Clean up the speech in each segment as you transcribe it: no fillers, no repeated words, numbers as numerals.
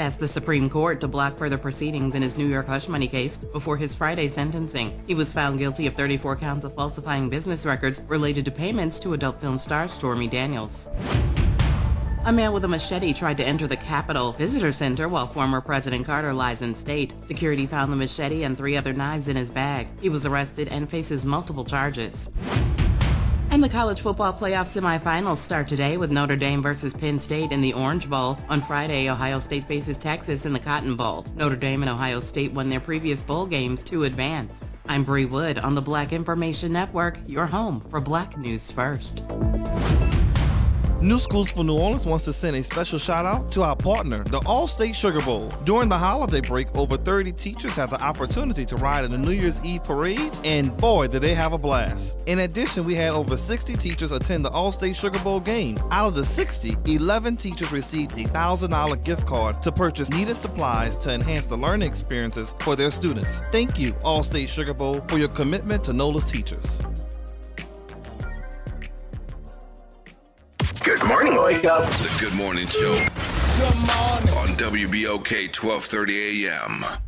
asked the Supreme Court to block further proceedings in his New York hush money case before his Friday sentencing. He was found guilty of 34 counts of falsifying business records related to payments to adult film star Stormy Daniels. A man with a machete tried to enter the Capitol Visitor Center while former President Carter lies in state. Security found the machete and 3 other knives in his bag. He was arrested and faces multiple charges. And the college football playoff semifinals start today with Notre Dame versus Penn State in the Orange Bowl. On Friday, Ohio State faces Texas in the Cotton Bowl. Notre Dame and Ohio State won their previous bowl games to advance. I'm Bree Wood on the Black Information Network, your home for Black News First. New Schools for New Orleans wants to send a special shout out to our partner, the All-State Sugar Bowl. During the holiday break, over 30 teachers had the opportunity to ride in the New Year's Eve parade, and boy, did they have a blast. In addition, we had over 60 teachers attend the All-State Sugar Bowl game. Out of the 60, 11 teachers received a $1,000 gift card to purchase needed supplies to enhance the learning experiences for their students. Thank you, All-State Sugar Bowl, for your commitment to NOLA's teachers. Good morning, Wake Up. The Good Morning Show. Good morning. On WBOK 1230 AM.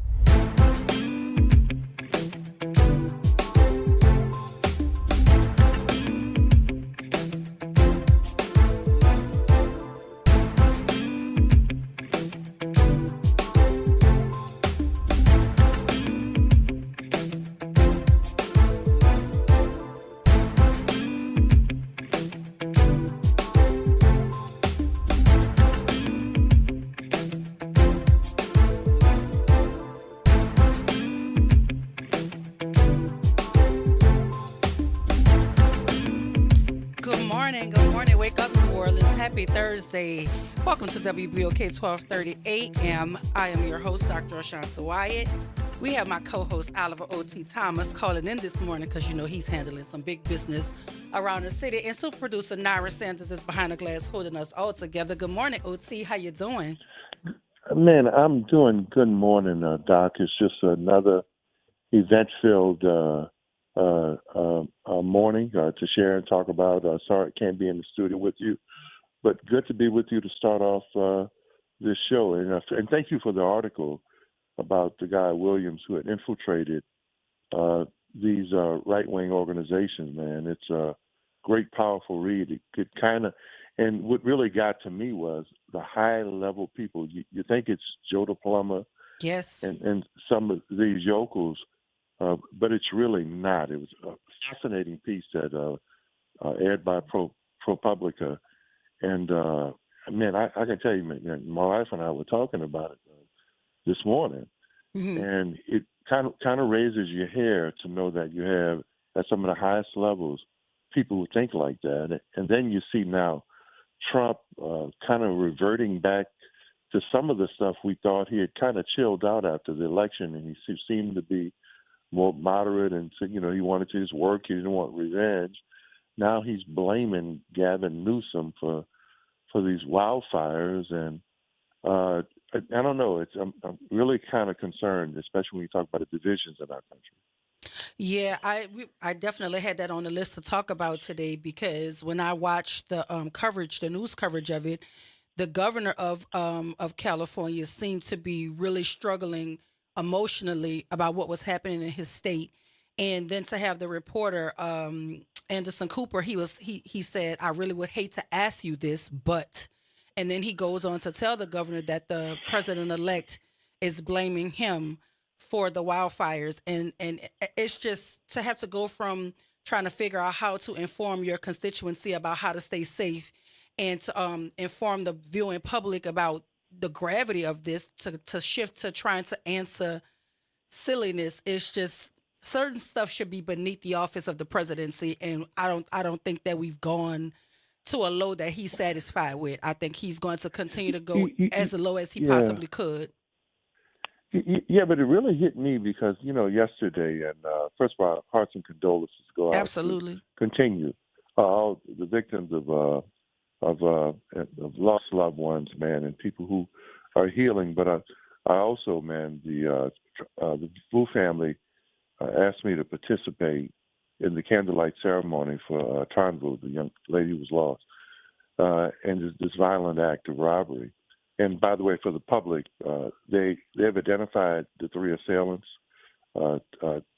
Thursday. Welcome to WBOK 1230 AM. I am your host, Dr. Ashanta Wyatt. We have my co-host, Oliver O.T. Thomas, calling in this morning because, you know, he's handling some big business around the city. And super producer Naira Sanders is behind the glass holding us all together. Good morning, O.T. How you doing? Man, I'm doing good morning, Doc. It's just another event-filled morning to share and talk about. Sorry I can't be in the studio with you, but good to be with you to start off this show. And thank you for the article about the guy Williams who had infiltrated these right-wing organizations, man. It's a great, powerful read. It could kind of, and what really got to me was the high-level people. You think it's Joe the Plumber, yes, and some of these yokels, but it's really not. It was a fascinating piece that aired by ProPublica. And, man, I can tell you, man, my wife and I were talking about it this morning, and it kind of raises your hair to know that you have, at some of the highest levels, people who think like that. And then you see now Trump kind of reverting back to some of the stuff we thought he had kind of chilled out after the election, and he seemed to be more moderate and said, you know, he wanted to just work, he didn't want revenge. Now he's blaming Gavin Newsom for these wildfires, and I don't know. I'm really kind of concerned, especially when you talk about the divisions in our country. Yeah, I definitely had that on the list to talk about today because when I watched the coverage, the news coverage of it, the governor of California seemed to be really struggling emotionally about what was happening in his state, and then to have the reporter Anderson Cooper, he said, I really would hate to ask you this, but, and then he goes on to tell the governor that the president-elect is blaming him for the wildfires. And it's just to have to go from trying to figure out how to inform your constituency about how to stay safe and to inform the viewing public about the gravity of this to shift to trying to answer silliness. It's just, certain stuff should be beneath the office of the presidency, and I don't think that we've gone to a low that he's satisfied with. I think he's going to continue to go as low as he possibly could. Yeah, but it really hit me because, you know, yesterday, and first of all, hearts and condolences go out. Absolutely. Continue. All the victims of lost loved ones, man, and people who are healing. But I also, man, the Wu family asked me to participate in the candlelight ceremony for Turnbull, the young lady who was lost, and this violent act of robbery. And by the way, for the public, they've identified the 3 assailants.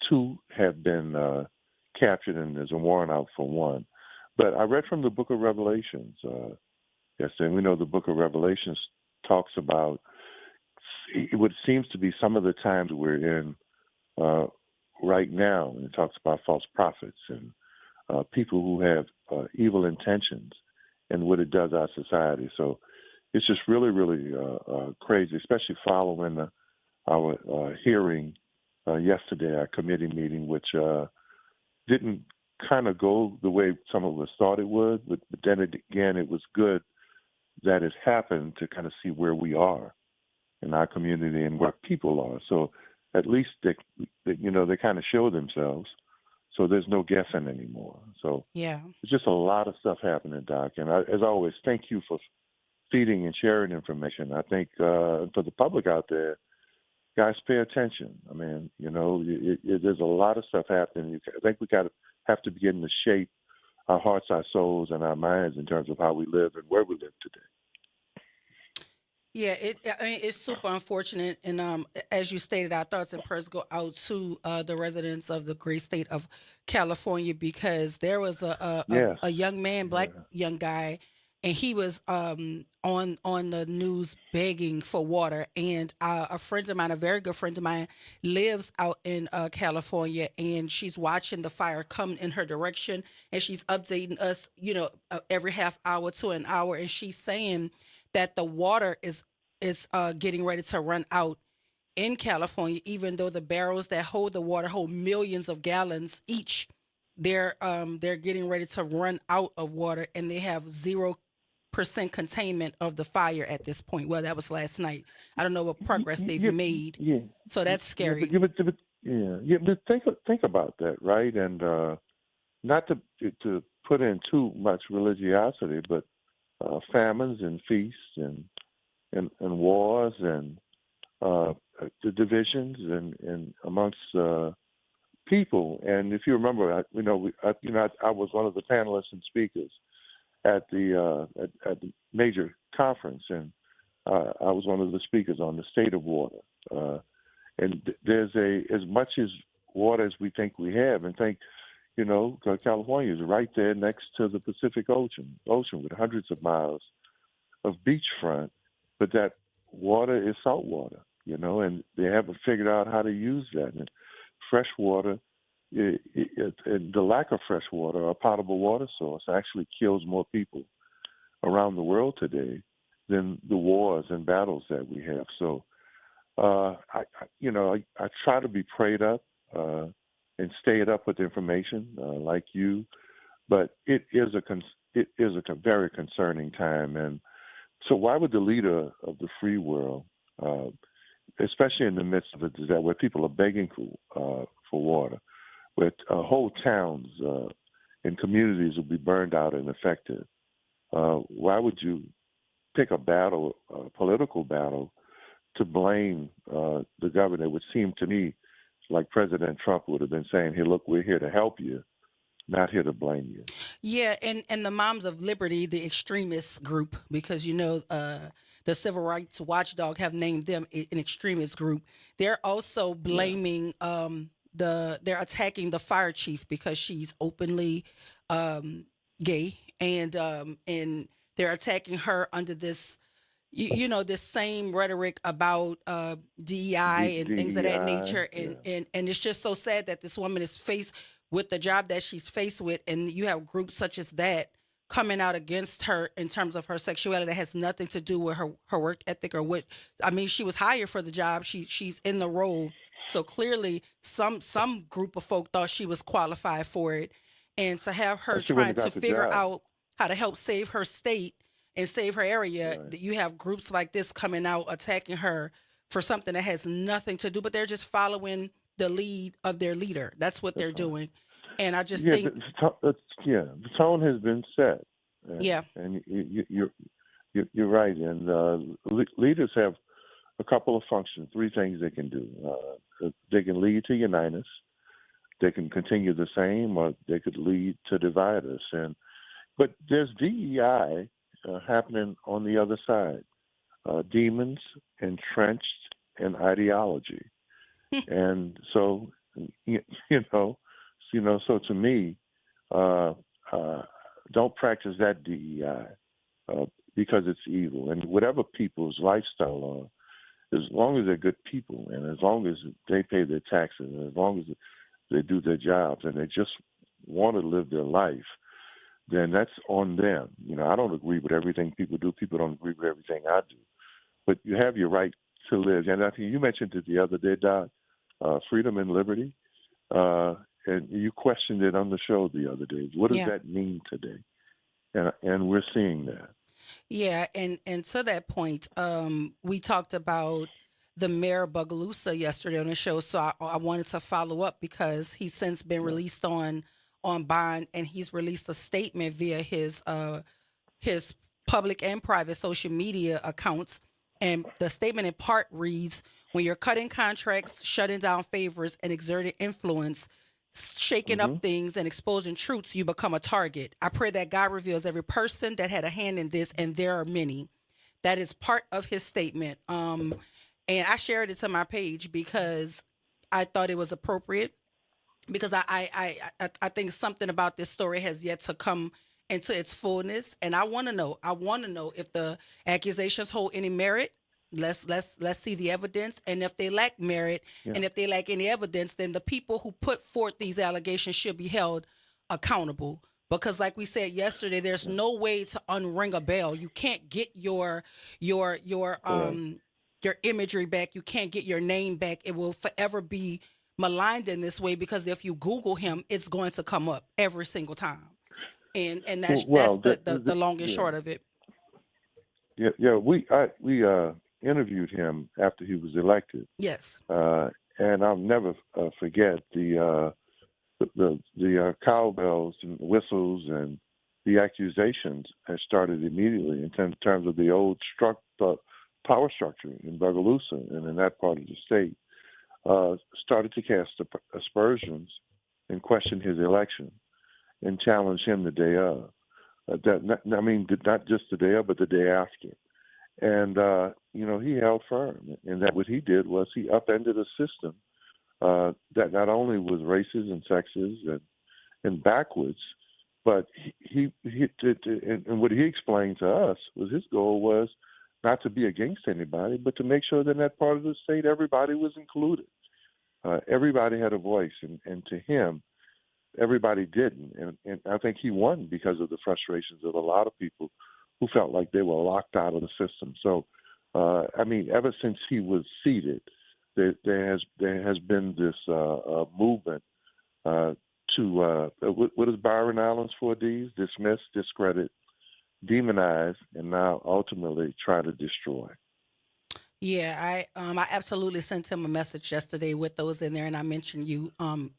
2 have been captured, and there's a warrant out for 1. But I read from the Book of Revelations yesterday, and we know the Book of Revelations talks about what seems to be some of the times we're in right now, and it talks about false prophets and people who have evil intentions and what it does to our society. So it's just really, really crazy, especially following our hearing yesterday, our committee meeting, which didn't kind of go the way some of us thought it would. But then again, it was good that it happened to kind of see where we are in our community and where people are. So at least they kind of show themselves. So there's no guessing anymore. So Yeah. it's just a lot of stuff happening, Doc. And as always, thank you for feeding and sharing information. I think for the public out there, guys, pay attention. I mean, there's a lot of stuff happening. I think we have to begin to shape our hearts, our souls, and our minds in terms of how we live and where we live today. Yeah, it's super unfortunate, and as you stated, our thoughts and prayers go out to the residents of the great state of California, because there was Yes. a young man, black young guy, and he was on the news begging for water. And a friend of mine, a very good friend of mine, lives out in California, and she's watching the fire come in her direction, and she's updating us, every half hour to an hour, and she's saying that the water is getting ready to run out in California, even though the barrels that hold the water hold millions of gallons each. They're getting ready to run out of water, and they have 0% containment of the fire at this point. Well, that was last night. I don't know what progress they've made. Yeah. So that's scary. But think about that, right? And not to put in too much religiosity, but famines and feasts and wars and the divisions and amongst people. And if you remember, I was one of the panelists and speakers at the major conference, and I was one of the speakers on the state of water. And there's as much as water as we think we have, and California is right there next to the Pacific Ocean with hundreds of miles of beachfront, but that water is salt water, and they haven't figured out how to use that. And fresh water, and the lack of fresh water, a potable water source, actually kills more people around the world today than the wars and battles that we have. So, I try to be prayed up and stayed up with information like you, but it is a very concerning time. And so why would the leader of the free world, especially in the midst of a disaster where people are begging for water, where whole towns and communities will be burned out and affected, why would you pick a political battle, to blame the governor? It would seem to me like President Trump would have been saying, hey, look, we're here to help you, not here to blame you. Yeah, and the Moms of Liberty, the extremist group, because the Civil Rights Watchdog have named them an extremist group. They're also blaming they're attacking the fire chief because she's openly gay, and they're attacking her under this this same rhetoric about DEI and things of that nature. And it's just so sad that this woman is faced with the job that she's faced with, and you have groups such as that coming out against her in terms of her sexuality that has nothing to do with her work ethic or what. I mean, she was hired for the job. She's in the role. So clearly some group of folk thought she was qualified for it. And to have her trying to figure out how to help save her state and save her area, that you have groups like this coming out attacking her for something that has nothing to do, but they're just following the lead of their leader. That's what they're doing. And I just think the tone has been set. And you're right. And leaders have a couple of functions, 3 things they can do. They can lead to unite us. They can continue the same, or they could lead to divide us. But there's DEI happening on the other side. demons entrenched in ideology. And so, so to me, don't practice that DEI because it's evil. And whatever people's lifestyle are, as long as they're good people and as long as they pay their taxes and as long as they do their jobs and they just want to live their life, then that's on them. I don't agree with everything people do. People don't agree with everything I do. But you have your right to live. And I think you mentioned it the other day, Doc, freedom and liberty. And you questioned it on the show the other day. What does that mean today? And we're seeing that. Yeah, and to that point, we talked about the mayor of Bogalusa yesterday on the show, so I wanted to follow up because he's since been released on bond, and he's released a statement via his public and private social media accounts, and the statement in part reads, "When you're cutting contracts, shutting down favors, and exerting influence, shaking up things and exposing truths, you become a target. I pray that God reveals every person that had a hand in this, and there are many." That is part of his statement. And I shared it to my page because I thought it was appropriate, because I think something about this story has yet to come into its fullness. And I want to know if the accusations hold any merit. Let's see the evidence, and if they lack merit, and if they lack any evidence, then the people who put forth these allegations should be held accountable. Because, like we said yesterday, there's no way to unring a bell. You can't get your imagery back. You can't get your name back. It will forever be maligned in this way, because if you Google him, it's going to come up every single time. And that's the long and short of it. Yeah. We interviewed him after he was elected. Yes. And I'll never forget the cowbells and whistles and the accusations had started immediately in terms of the old power structure in Bogalusa and in that part of the state. Started to cast aspersions and question his election and challenge him the day of. Not just the day of, but the day after. And, he held firm. And that what he did was he upended a system that not only was racist and sexist and backwards, but he and what he explained to us was his goal was not to be against anybody, but to make sure that in that part of the state everybody was included. Everybody had a voice, and to him, everybody didn't. And I think he won because of the frustrations of a lot of people who felt like they were locked out of the system. So, ever since he was seated, there has been this movement to what is Byron Allen's 4 Ds? Dismiss, discredit, demonize, and now ultimately try to destroy. Yeah, I absolutely sent him a message yesterday with those in there, and I mentioned you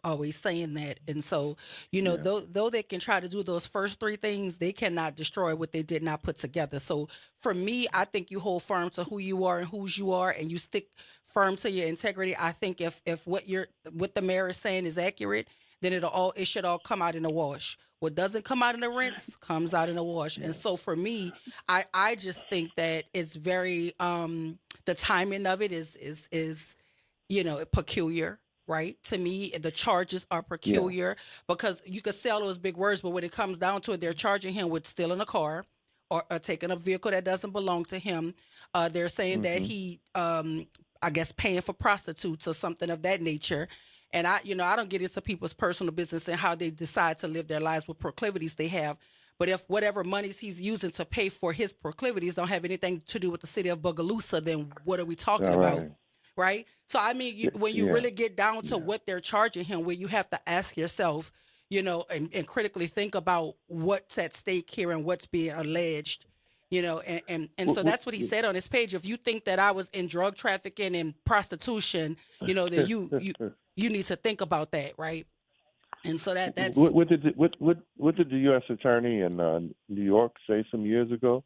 always saying that. And so, though they can try to do those first 3 things, they cannot destroy what they did not put together. So for me, I think you hold firm to who you are and whose you are, and you stick firm to your integrity. I think if what the mayor is saying is accurate, then it should all come out in a wash. What doesn't come out in a rinse comes out in a wash. And so for me, I just think that it's very the timing of it is peculiar, right? To me, the charges are peculiar because you could say all those big words, but when it comes down to it, they're charging him with stealing a car or taking a vehicle that doesn't belong to him. They're saying that he, I guess, paying for prostitutes or something of that nature. And I don't get into people's personal business and how they decide to live their lives, what proclivities they have. But if whatever monies he's using to pay for his proclivities don't have anything to do with the city of Bogalusa, then what are we talking about? Right? So, when you really get down to what they're charging him, where you have to ask yourself, and critically think about what's at stake here and what's being alleged, and so that's what he said on his page. If you think that I was in drug trafficking and prostitution, then you need to think about that, right? And so that's what did the U.S. attorney in New York say some years ago?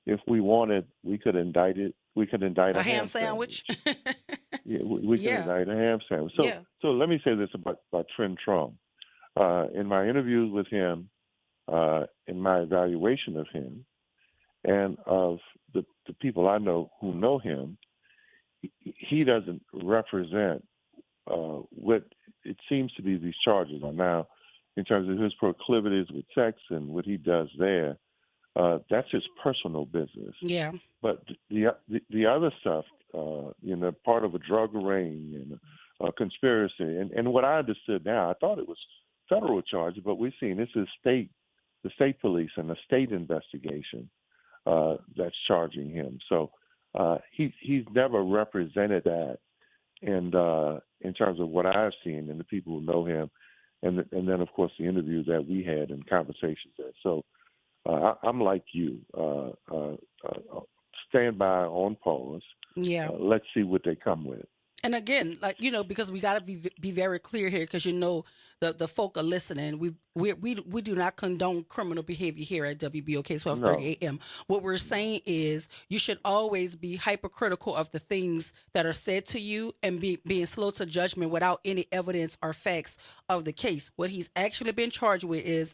If we wanted, we could indict it. We could indict a ham sandwich. We could indict a ham sandwich. So let me say this about Trent Trump. In my interviews with him, in my evaluation of him, And of the people I know who know him, he doesn't represent what it seems to be these charges are now in terms of his proclivities with sex and what he does there. That's his personal business. Yeah. But the other stuff, part of a drug ring and a conspiracy, and what I understood now, I thought it was federal charges, but we've seen this is the state police and the state investigation that's charging him. So he's never represented that, and in terms of what I've seen and the people who know him, and then of course the interviews that we had and conversations there. So I'm like you, stand by on pause. Yeah. Let's see what they come with. And again, because we got to be very clear here, because the folk are listening. We do not condone criminal behavior here at WBOK 1230 AM. What we're saying is you should always be hypercritical of the things that are said to you and being slow to judgment without any evidence or facts of the case. What he's actually been charged with is,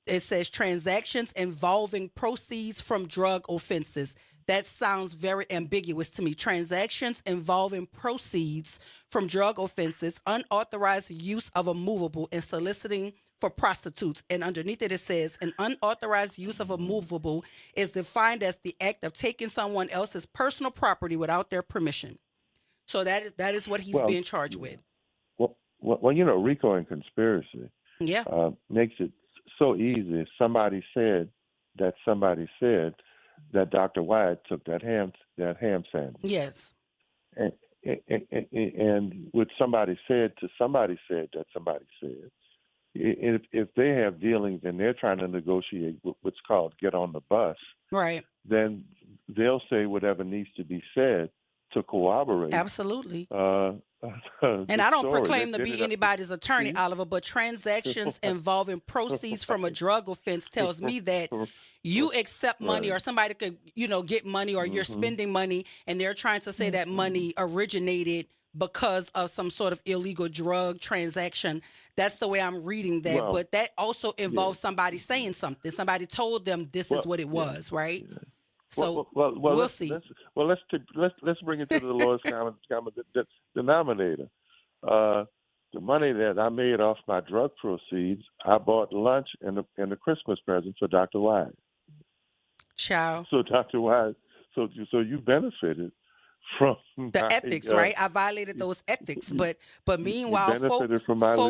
it says transactions involving proceeds from drug offenses. That sounds very ambiguous to me. Transactions involving proceeds from drug offenses, unauthorized use of a movable, and soliciting for prostitutes. And underneath it says an unauthorized use of a movable is defined as the act of taking someone else's personal property without their permission. So that is what he's being charged with. Well, RICO and conspiracy makes it so easy. Somebody said that Dr. Wyatt took that ham sandwich. Yes. And what somebody said that somebody said, if they have dealings and they're trying to negotiate what's called get on the bus, right, then they'll say whatever needs to be said to corroborate. Absolutely. And I don't proclaim to be anybody's attorney, Oliver, but transactions involving proceeds from a drug offense tells me that you accept money, or somebody could, get money, or you're spending money, and they're trying to say that money originated because of some sort of illegal drug transaction. That's the way I'm reading that. Well, but that also involves somebody saying something. Somebody told them this is what it was, right? Yeah. So we'll see. Let's bring it to the lowest common denominator. The money that I made off my drug proceeds, I bought lunch and a Christmas present for Dr. Wyatt. Ciao. So Dr. Wyatt, so you benefited from the ethics, right? I violated those ethics, but meanwhile, folk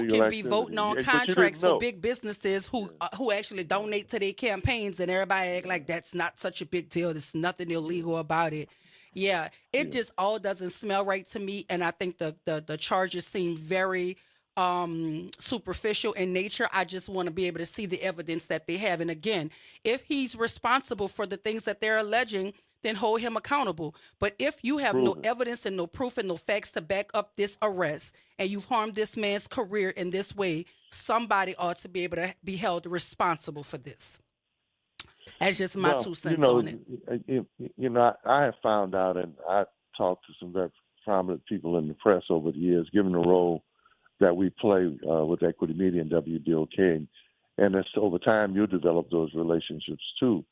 can be voting on contracts for big businesses who actually donate to their campaigns, and everybody act like that's not such a big deal. There's nothing illegal about it. Yeah, it just all doesn't smell right to me, and I think the charges seem very superficial in nature. I just want to be able to see the evidence that they have, and again, if he's responsible for the things that they're alleging, then hold him accountable. But if you have no evidence and no proof and no facts to back up this arrest, and you've harmed this man's career in this way, somebody ought to be able to be held responsible for this. That's just my 2 cents on it. I have found out, and I talked to some very prominent people in the press over the years, given the role that we play with Equity Media and WBOK, and it's over time you develop those relationships too.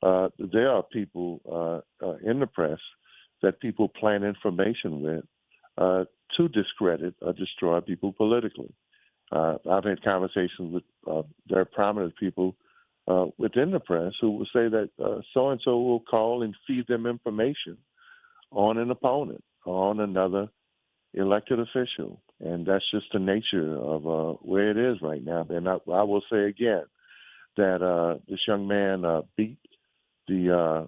There are people in the press that people plant information with to discredit or destroy people politically. I've had conversations with very prominent people within the press who will say that so-and-so will call and feed them information on an opponent or on another elected official. And that's just the nature of where it is right now. And I will say again that this young man beat the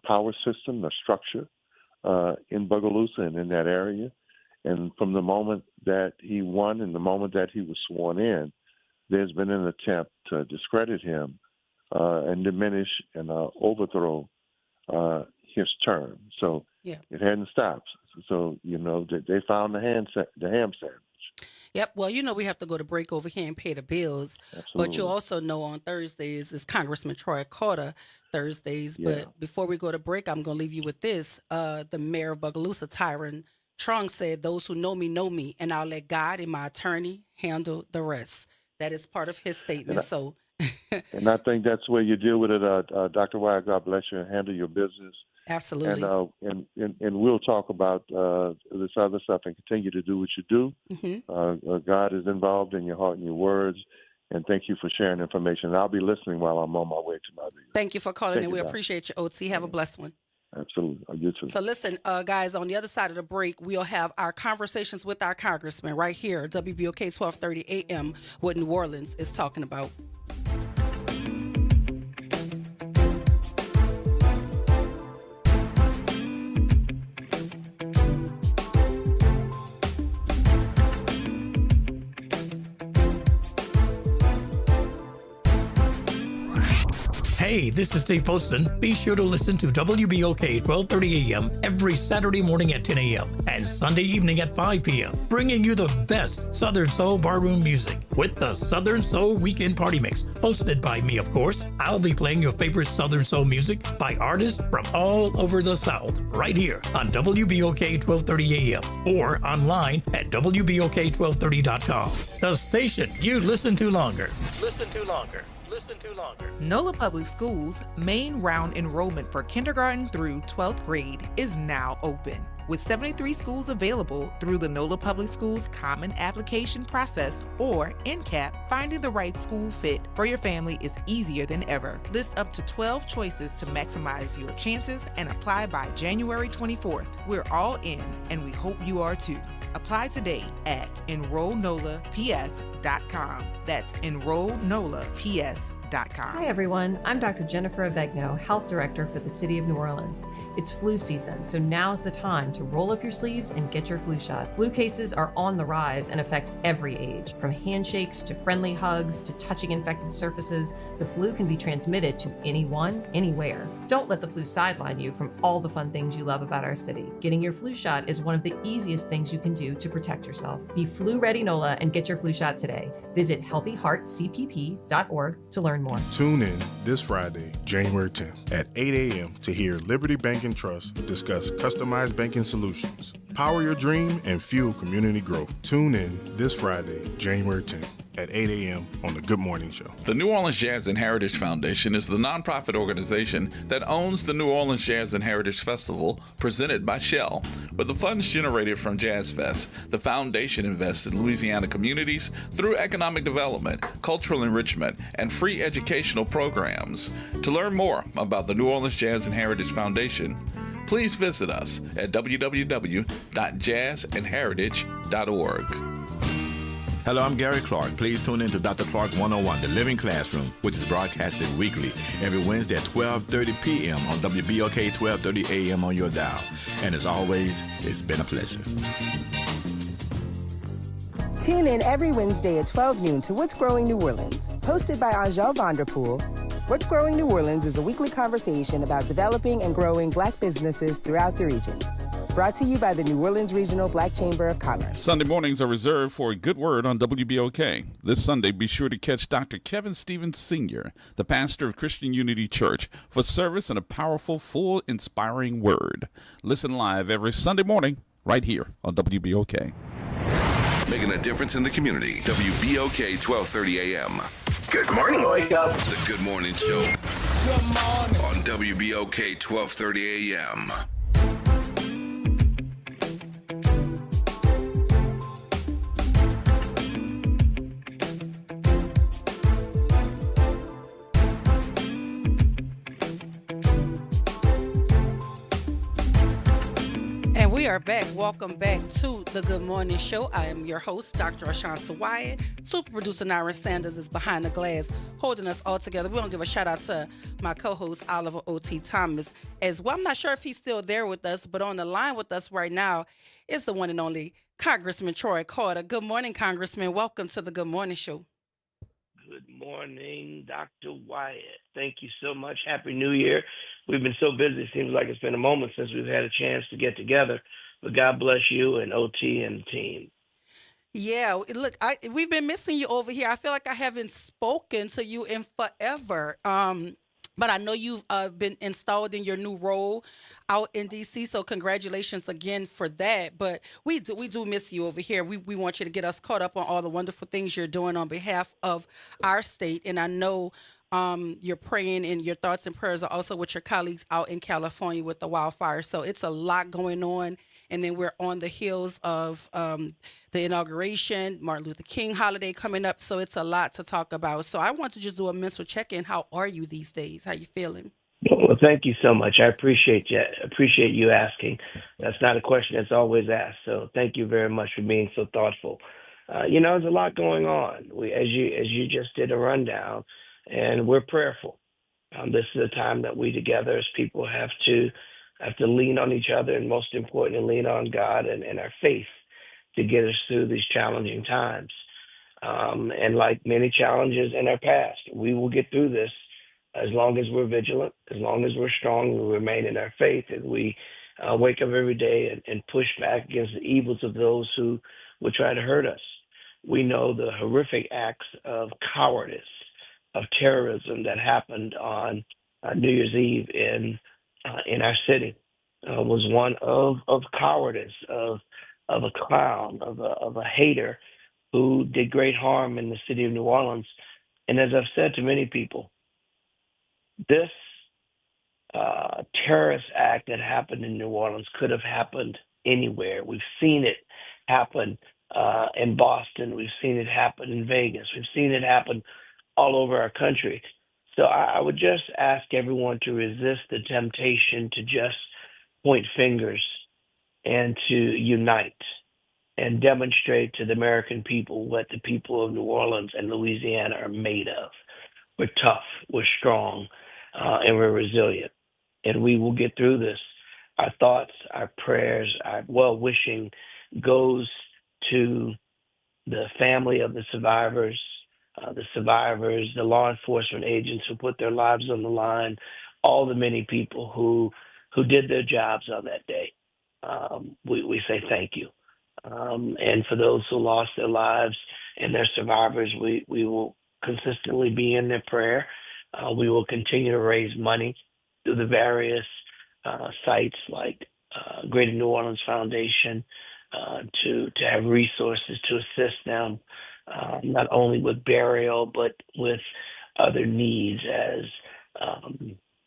power system, the structure in Bogalusa and in that area. And from the moment that he won and the moment that he was sworn in, there's been an attempt to discredit him and diminish and overthrow his term. So it hadn't stopped. So, they found the ham sandwich. Yep. Well, we have to go to break over here and pay the bills. Absolutely. But you also know on Thursdays is Congressman Troy Carter Thursdays. Yeah. But before we go to break, I'm going to leave you with this. The mayor of Bogalusa, Tyron Trong, said, "Those who know me, and I'll let God and my attorney handle the rest." That is part of his statement. So And I think that's where you deal with it, Dr. Wyatt. God bless you, and handle your business. Absolutely. And we'll talk about this other stuff and continue to do what you do. God is involved in your heart and your words. And thank you for sharing information. And I'll be listening while I'm on my way to my video. Thank you for calling in. We Doc. appreciate you, OT. Have a blessed one. Absolutely. You too. So listen, guys, on the other side of the break, we'll have our conversations with our congressman right here, WBOK 1230 AM, what New Orleans is talking about. Hey, this is Steve Poston. Be sure to listen to WBOK 1230 AM every Saturday morning at 10 a.m. and Sunday evening at 5 p.m., bringing you the best Southern Soul barroom music with the Southern Soul Weekend Party Mix, hosted by me, of course. I'll be playing your favorite Southern Soul music by artists from all over the South, right here on WBOK 1230 AM or online at WBOK1230.com. The station you listen to longer. Listen to longer. Listen to longer. NOLA Public Schools' main round enrollment for kindergarten through 12th grade is now open. With 73 schools available through the NOLA Public Schools Common Application Process, or NCAP, finding the right school fit for your family is easier than ever. List up to 12 choices to maximize your chances and apply by January 24th. We're all in, and we hope you are too. Apply today at enrollnolaps.com. That's enrollnolaps.com. Hi everyone, I'm Dr. Jennifer Avegno, Health Director for the City of New Orleans. It's flu season, so now's the time to roll up your sleeves and get your flu shot. Flu cases are on the rise and affect every age. From handshakes to friendly hugs to touching infected surfaces, the flu can be transmitted to anyone, anywhere. Don't let the flu sideline you from all the fun things you love about our city. Getting your flu shot is one of the easiest things you can do to protect yourself. Be flu ready NOLA and get your flu shot today. Visit healthyheartcpp.org to learn more. Tune in this Friday, January 10th at 8 a.m. to hear Liberty Bank and Trust discuss customized banking solutions. Power your dream and fuel community growth. Tune in this Friday, January 10th at 8 a.m. on the Good Morning Show. The New Orleans Jazz and Heritage Foundation is the nonprofit organization that owns the New Orleans Jazz and Heritage Festival presented by Shell. With the funds generated from Jazz Fest, the foundation invests in Louisiana communities through economic development, cultural enrichment, and free educational programs. To learn more about the New Orleans Jazz and Heritage Foundation, please visit us at www.jazzandheritage.org. Hello, I'm Gary Clark. Please tune in to Dr. Clark 101, The Living Classroom, which is broadcasted weekly every Wednesday at 12:30 p.m. on WBOK 1230 AM on your dial. And as always, it's been a pleasure. Tune in every Wednesday at 12 noon to What's Growing New Orleans, hosted by Angel Vanderpool. What's Growing New Orleans is a weekly conversation about developing and growing Black businesses throughout the region. Brought to you by the New Orleans Regional Black Chamber of Commerce. Sunday mornings are reserved for a good word on WBOK. This Sunday, be sure to catch Dr. Kevin Stevens Sr., the pastor of Christian Unity Church, for service and a powerful, full, inspiring word. Listen live every Sunday morning right here on WBOK. Making a difference in the community. WBOK 1230 AM. Good morning. Wake up. The Good Morning Show. Good morning. On WBOK 1230 AM. We are back. Welcome back to the Good Morning Show. I am your host, Dr. Ashanta Wyatt. Super producer Nara Sanders is behind the glass, holding us all together. We want to give a shout out to my co-host, Oliver O.T. Thomas, as well. I'm not sure if he's still there with us, but on the line with us right now is the one and only Congressman Troy Carter. Good morning, Congressman. Welcome to the Good Morning Show. Good morning, Dr. Wyatt. Thank you so much. Happy New Year. We've been so busy, it seems like it's been a moment since we've had a chance to get together. But God bless you and OT and the team. Yeah, look, we've been missing you over here. I feel like I haven't spoken to you in forever. But I know you've been installed in your new role out in DC, so congratulations again for that. But we do miss you over here. We want you to get us caught up on all the wonderful things you're doing on behalf of our state. And I know you're praying, and your thoughts and prayers are also with your colleagues out in California with the wildfires. So it's a lot going on. And then we're on the heels of the inauguration, Martin Luther King holiday coming up. So it's a lot to talk about. So I want to just do a mental check-in. How are you these days? How you feeling? Well, thank you so much. I appreciate you. Appreciate you asking. That's not a question that's always asked. So thank you very much for being so thoughtful. There's a lot going on. As you just did a rundown, and we're prayerful. This is a time that we together as people have to lean on each other, and most importantly, lean on God and our faith to get us through these challenging times. And like many challenges in our past, we will get through this as long as we're vigilant, as long as we're strong, we remain in our faith, and we wake up every day and push back against the evils of those who would try to hurt us. We know the horrific acts of cowardice, of terrorism that happened on New Year's Eve in our city was one of cowardice, of a clown, of a hater who did great harm in the city of New Orleans. And as I've said to many people, this terrorist act that happened in New Orleans could have happened anywhere. We've seen it happen in Boston. We've seen it happen in Vegas. We've seen it happen all over our country. So I would just ask everyone to resist the temptation to just point fingers and to unite and demonstrate to the American people what the people of New Orleans and Louisiana are made of. We're tough, we're strong, and we're resilient. And we will get through this. Our thoughts, our prayers, our well-wishing goes to the family of the survivors, the law enforcement agents who put their lives on the line, all the many people who did their jobs on that day. We say thank you. And for those who lost their lives and their survivors, we will consistently be in their prayer. We will continue to raise money through the various sites like Greater New Orleans Foundation to have resources to assist them, not only with burial, but with other needs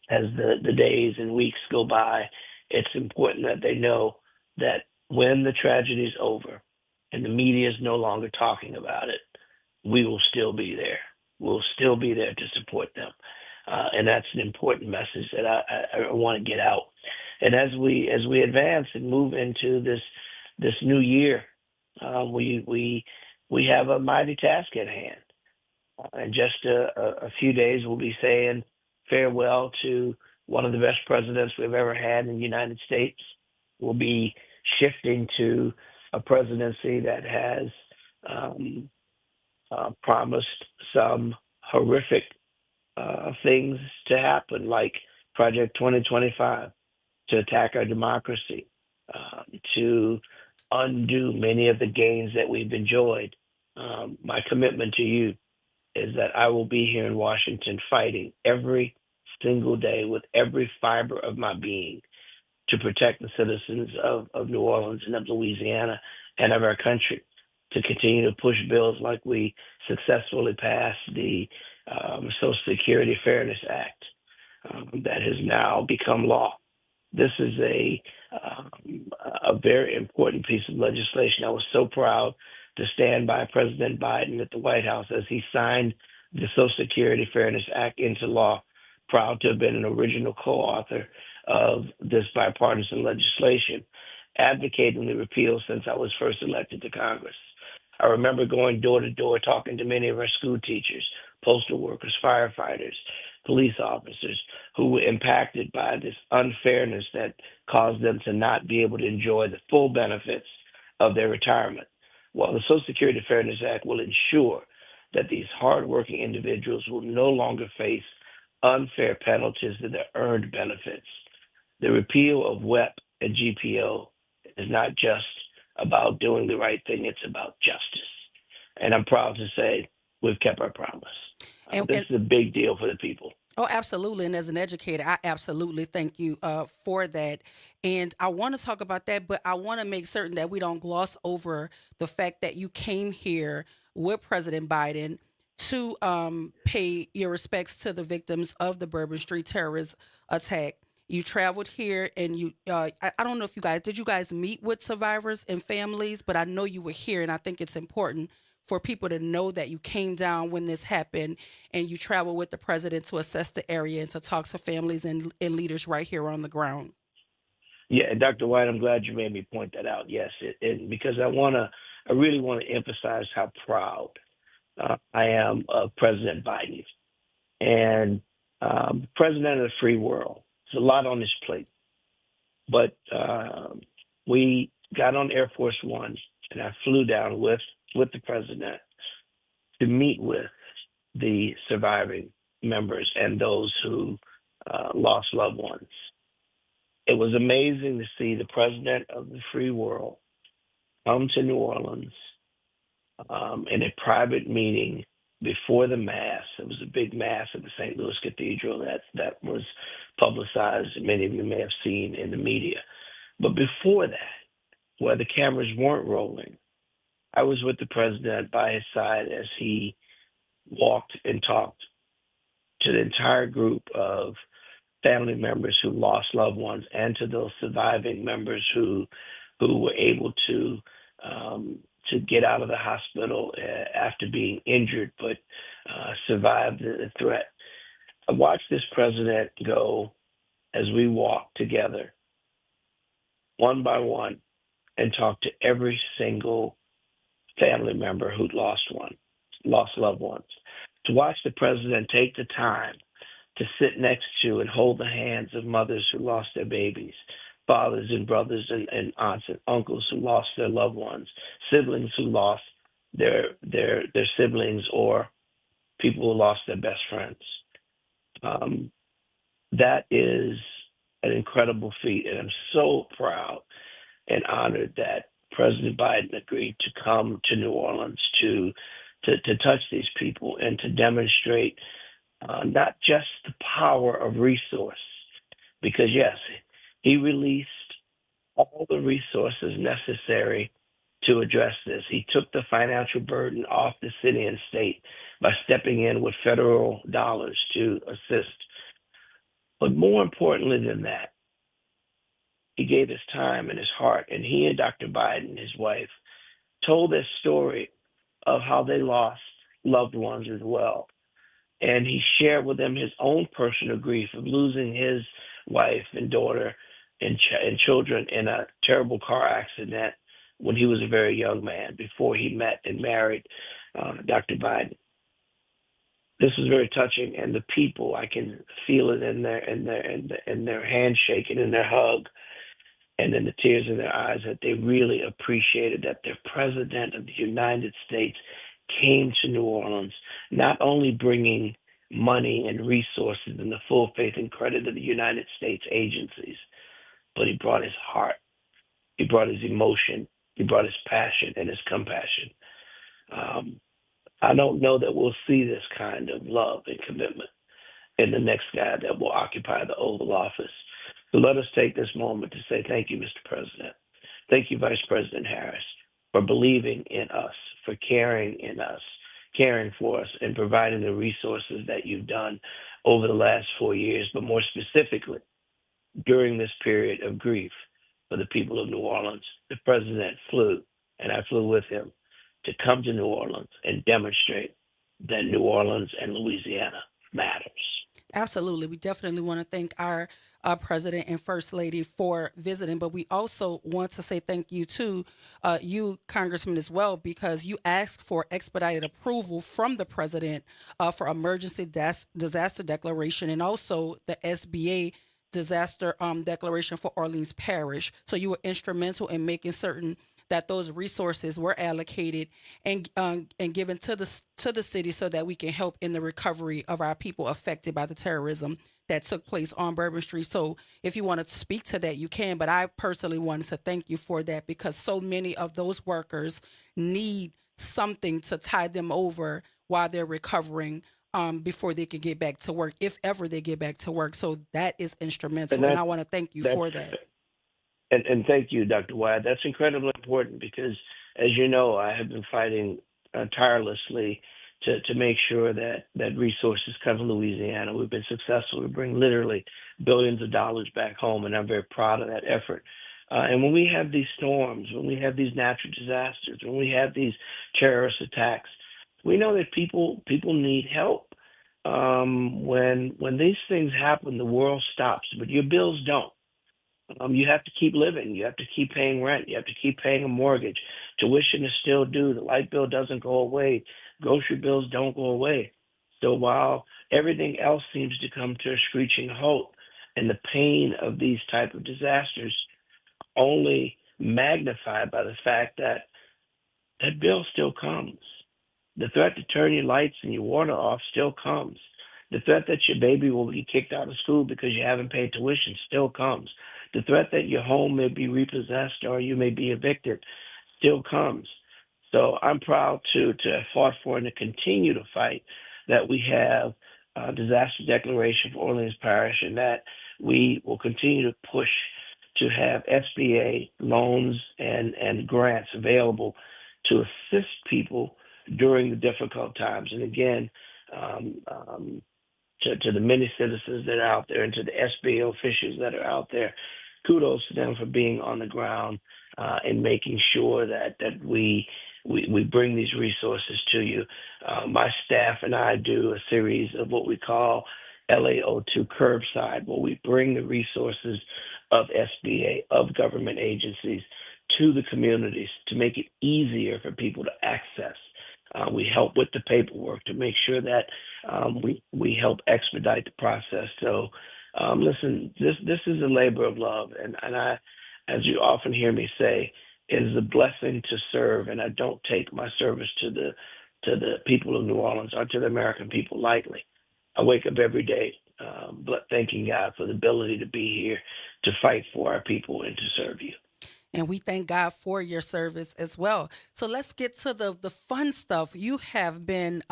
as the days and weeks go by. It's important that they know that when the tragedy is over and the media is no longer talking about it, we will still be there. We'll still be there to support them. And that's an important message that I want to get out. And as we advance and move into this new year, we have a mighty task at hand. In just a few days, we'll be saying farewell to one of the best presidents we've ever had in the United States. We'll be shifting to a presidency that has promised some horrific things to happen, like Project 2025, to attack our democracy, to undo many of the gains that we've enjoyed. My commitment to you is that I will be here in Washington fighting every single day with every fiber of my being to protect the citizens of New Orleans and of Louisiana and of our country, to continue to push bills like we successfully passed the Social Security Fairness Act that has now become law. This is a very important piece of legislation. I was so proud to stand by President Biden at the White House as he signed the Social Security Fairness Act into law. Proud to have been an original co-author of this bipartisan legislation, advocating the repeal since I was first elected to Congress. I remember going door to door, talking to many of our school teachers, postal workers, firefighters, police officers who were impacted by this unfairness that caused them to not be able to enjoy the full benefits of their retirement. Well, the Social Security Fairness Act will ensure that these hardworking individuals will no longer face unfair penalties to their earned benefits. The repeal of WEP and GPO is not just about doing the right thing, it's about justice. And I'm proud to say we've kept our promise. This is a big deal for the people. Oh, absolutely. And as an educator, I absolutely thank you for that. And I want to talk about that, but I want to make certain that we don't gloss over the fact that you came here with President Biden to pay your respects to the victims of the Bourbon Street terrorist attack. You traveled here, and I don't know if did you guys meet with survivors and families, but I know you were here, and I think it's important for people to know that you came down when this happened and you traveled with the president to assess the area and to talk to families and leaders right here on the ground. Yeah, Dr. White, I'm glad you made me point that out. Yes, because I really want to emphasize how proud I am of President Biden and president of the free world. There's a lot on his plate, but we got on Air Force One, and I flew down with the president to meet with the surviving members and those who lost loved ones. It was amazing to see the president of the free world come to New Orleans in a private meeting before the mass. It was a big mass at the St. Louis Cathedral that was publicized, and many of you may have seen in the media. But before that, where the cameras weren't rolling, I was with the president by his side as he walked and talked to the entire group of family members who lost loved ones and to those surviving members who were able to get out of the hospital after being injured, but survived the threat. I watched this president go as we walked together, one by one, and talk to every single family member who'd lost loved ones. To watch the president take the time to sit next to and hold the hands of mothers who lost their babies, fathers and brothers and aunts and uncles who lost their loved ones, siblings who lost their siblings, or people who lost their best friends. That is an incredible feat, and I'm so proud and honored that President Biden agreed to come to New Orleans to touch these people and to demonstrate not just the power of resource, because yes, he released all the resources necessary to address this. He took the financial burden off the city and state by stepping in with federal dollars to assist. But more importantly than that, he gave his time and his heart, and he and Dr. Biden, his wife, told their story of how they lost loved ones as well. And he shared with them his own personal grief of losing his wife and daughter and children in a terrible car accident when he was a very young man before he met and married Dr. Biden. This was very touching, and the people, I can feel it in their handshake and in their hug, and in the tears in their eyes, that they really appreciated that their president of the United States came to New Orleans, not only bringing money and resources and the full faith and credit of the United States agencies, but he brought his heart, he brought his emotion, he brought his passion and his compassion. I don't know that we'll see this kind of love and commitment in the next guy that will occupy the Oval Office. So let us take this moment to say thank you, Mr. President. Thank you, Vice President Harris, for believing in us, for caring in us, caring for us, and providing the resources that you've done over the last 4 years, but more specifically, during this period of grief for the people of New Orleans. The president flew, and I flew with him, to come to New Orleans and demonstrate that New Orleans and Louisiana matters. Absolutely. We definitely want to thank our president and first lady for visiting, but we also want to say thank you to you, Congressman, as well, because you asked for expedited approval from the president for emergency disaster declaration and also the SBA disaster declaration for Orleans Parish. So you were instrumental in making certain that those resources were allocated and given to the city so that we can help in the recovery of our people affected by the terrorism that took place on Bourbon Street. So if you want to speak to that, you can, but I personally wanted to thank you for that because so many of those workers need something to tide them over while they're recovering before they could get back to work, if ever they get back to work. So that is instrumental, And and that- I want to thank you for that. And thank you, Dr. Wyatt. That's incredibly important because, as you know, I have been fighting tirelessly to make sure that resources come from Louisiana. We've been successful. We bring literally billions of dollars back home, and I'm very proud of that effort. And when we have these storms, when we have these natural disasters, when we have these terrorist attacks, we know that people need help. When these things happen, the world stops, but your bills don't. You have to keep living. You have to keep paying rent. You have to keep paying a mortgage. Tuition is still due. The light bill doesn't go away. Grocery bills don't go away. So while everything else seems to come to a screeching halt, and the pain of these type of disasters only magnified by the fact that that bill still comes. The threat to turn your lights and your water off still comes. The threat that your baby will be kicked out of school because you haven't paid tuition still comes. The threat that your home may be repossessed or you may be evicted still comes. So I'm proud to have fought for and to continue to fight that we have a disaster declaration for Orleans Parish, and that we will continue to push to have SBA loans and grants available to assist people during the difficult times. And again, to the many citizens that are out there and to the SBA officials that are out there, kudos to them for being on the ground and making sure that we bring these resources to you. My staff and I do a series of what we call LAO2 Curbside, where we bring the resources of SBA, of government agencies, to the communities to make it easier for people to access. We help with the paperwork to make sure that we help expedite the process. So, listen, this is a labor of love, and I, as you often hear me say, it is a blessing to serve, and I don't take my service to the people of New Orleans or to the American people lightly. I wake up every day thanking God for the ability to be here to fight for our people and to serve you. And we thank God for your service as well. So let's get to the fun stuff. You have been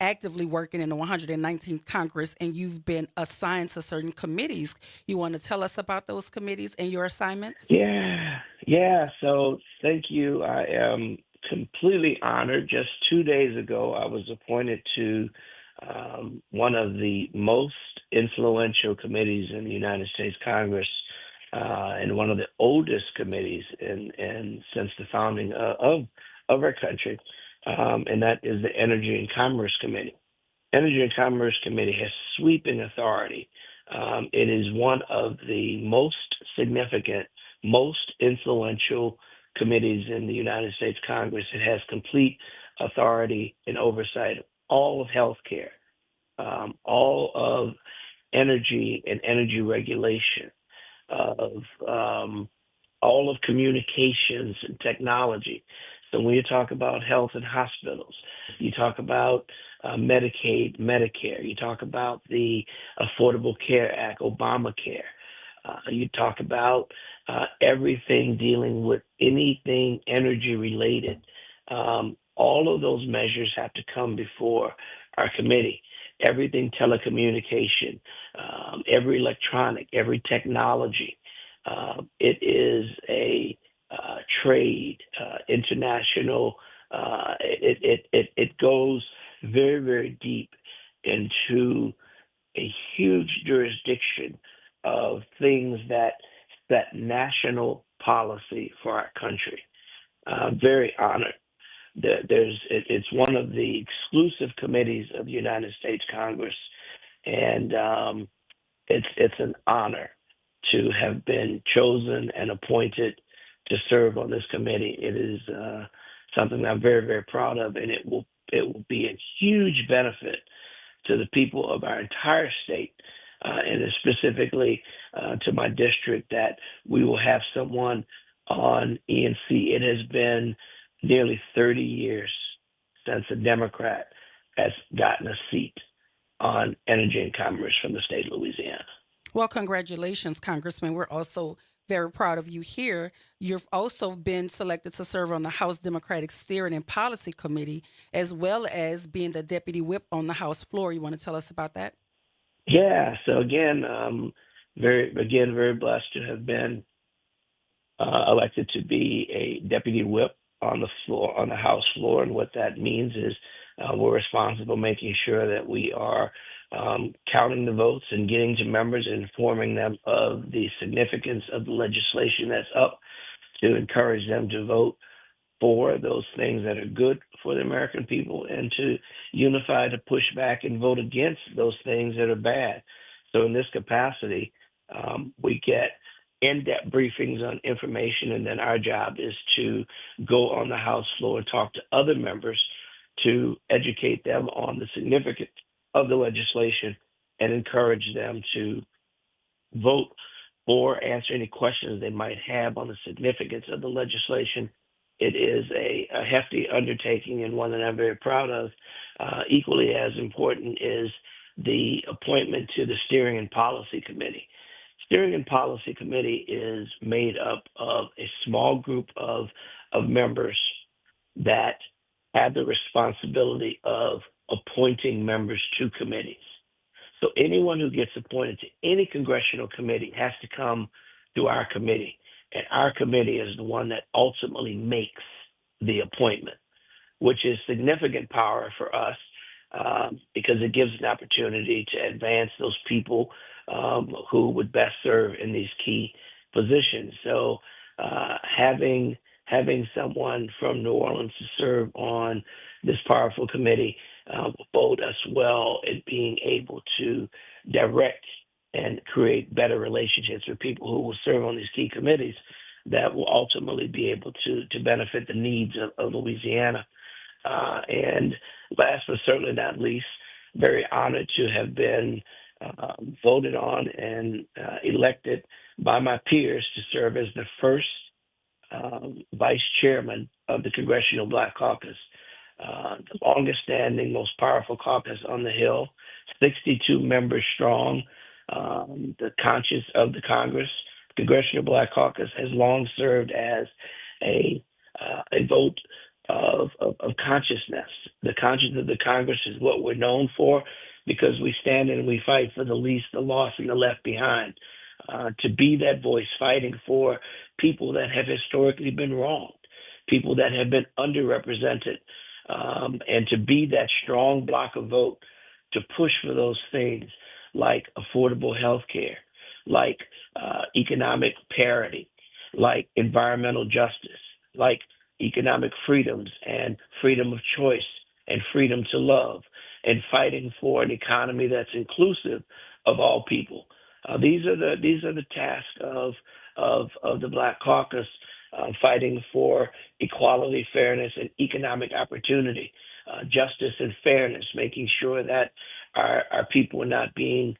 actively working in the 119th Congress, and you've been assigned to certain committees. You want to tell us about those committees and your assignments? Yeah. So thank you. I am completely honored. Just 2 days ago, I was appointed to one of the most influential committees in the United States Congress, and one of the oldest committees in since the founding of our country, and that is the Energy and Commerce Committee. Energy and Commerce Committee has sweeping authority. It is one of the most significant, most influential committees in the United States Congress. It has complete authority and oversight of all of healthcare, all of energy and energy regulation, of all of communications and technology. So when you talk about health and hospitals, you talk about Medicaid, Medicare, you talk about the Affordable Care Act, Obamacare, you talk about everything dealing with anything energy related. All of those measures have to come before our committee. Everything telecommunication, every electronic, every technology. It is a trade, international. It goes very, very deep into a huge jurisdiction of things that set national policy for our country. Very honored. It's one of the exclusive committees of the United States Congress, and it's an honor to have been chosen and appointed to serve on this committee. It is something I'm very, very proud of, and it will be a huge benefit to the people of our entire state, and specifically to my district, that we will have someone on ENC. It has been nearly 30 years since a Democrat has gotten a seat on Energy and Commerce from the state of Louisiana. Well, congratulations, Congressman. We're also very proud of you here. You've also been selected to serve on the House Democratic Steering and Policy Committee, as well as being the deputy whip on the House floor. You want to tell us about that? Yeah. So again, very blessed to have been elected to be a deputy whip on the floor, on the House floor. And what that means is we're responsible making sure that we are counting the votes and getting to members and informing them of the significance of the legislation that's up, to encourage them to vote for those things that are good for the American people, and to unify to push back and vote against those things that are bad. So in this capacity, we get in-depth briefings on information, and then our job is to go on the House floor and talk to other members to educate them on the significance of the legislation and encourage them to vote or answer any questions they might have on the significance of the legislation. It is a hefty undertaking, and one that I'm very proud of. Equally as important is the appointment to the Steering and Policy Committee. Steering and Policy Committee is made up of a small group of members that have the responsibility of appointing members to committees. So anyone who gets appointed to any congressional committee has to come to our committee, and our committee is the one that ultimately makes the appointment, which is significant power for us because it gives an opportunity to advance those people who would best serve in these key positions. So having someone from New Orleans to serve on this powerful committee will bode us well in being able to direct and create better relationships with people who will serve on these key committees that will ultimately be able to benefit the needs of Louisiana. And last but certainly not least, very honored to have been voted on and elected by my peers to serve as the first vice chairman of the Congressional Black Caucus, the longest standing, most powerful caucus on the Hill, 62 members strong, the conscience of the Congress. The Congressional Black Caucus has long served as a vote of consciousness. The conscience of the Congress is what we're known for, because we stand and we fight for the least, the lost, and the left behind. To be that voice fighting for people that have historically been wronged, people that have been underrepresented, and to be that strong block of vote to push for those things like affordable health care, like economic parity, like environmental justice, like economic freedoms and freedom of choice and freedom to love, and fighting for an economy that's inclusive of all people. These are the tasks of the Black Caucus, fighting for equality, fairness, and economic opportunity, justice and fairness, making sure that our people are not being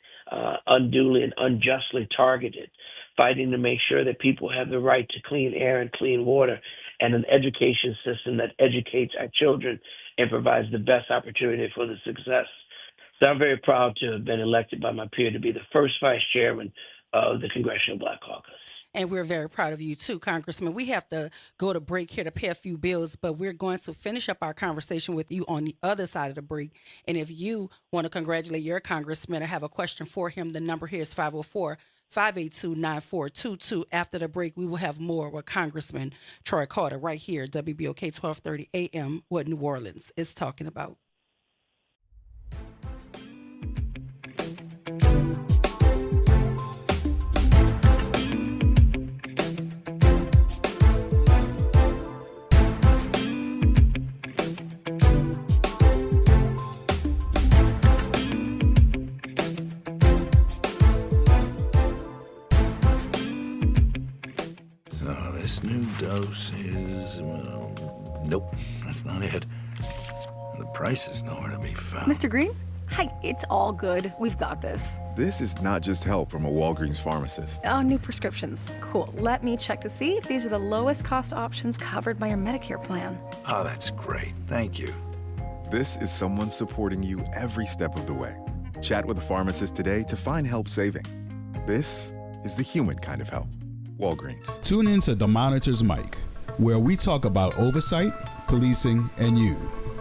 unduly and unjustly targeted, fighting to make sure that people have the right to clean air and clean water, and an education system that educates our children and provides the best opportunity for the success. So I'm very proud to have been elected by my peer to be the first vice chairman of the Congressional Black Caucus. And we're very proud of you too, Congressman. We have to go to break here to pay a few bills, but we're going to finish up our conversation with you on the other side of the break. And if you want to congratulate your congressman or have a question for him, the number here is 504-582-9422. After the break, we will have more with Congressman Troy Carter right here, WBOK 1230 AM, what New Orleans is talking about. This new dose is... nope, that's not it. The price is nowhere to be found. Mr. Green? Hi, it's all good. We've got this. This is not just help from a Walgreens pharmacist. Oh, new prescriptions. Cool. Let me check to see if these are the lowest cost options covered by your Medicare plan. Oh, that's great. Thank you. This is someone supporting you every step of the way. Chat with a pharmacist today to find help saving. This is the human kind of help. Walgreens. Tune in to The Monitor's Mic, where we talk about oversight, policing, and you.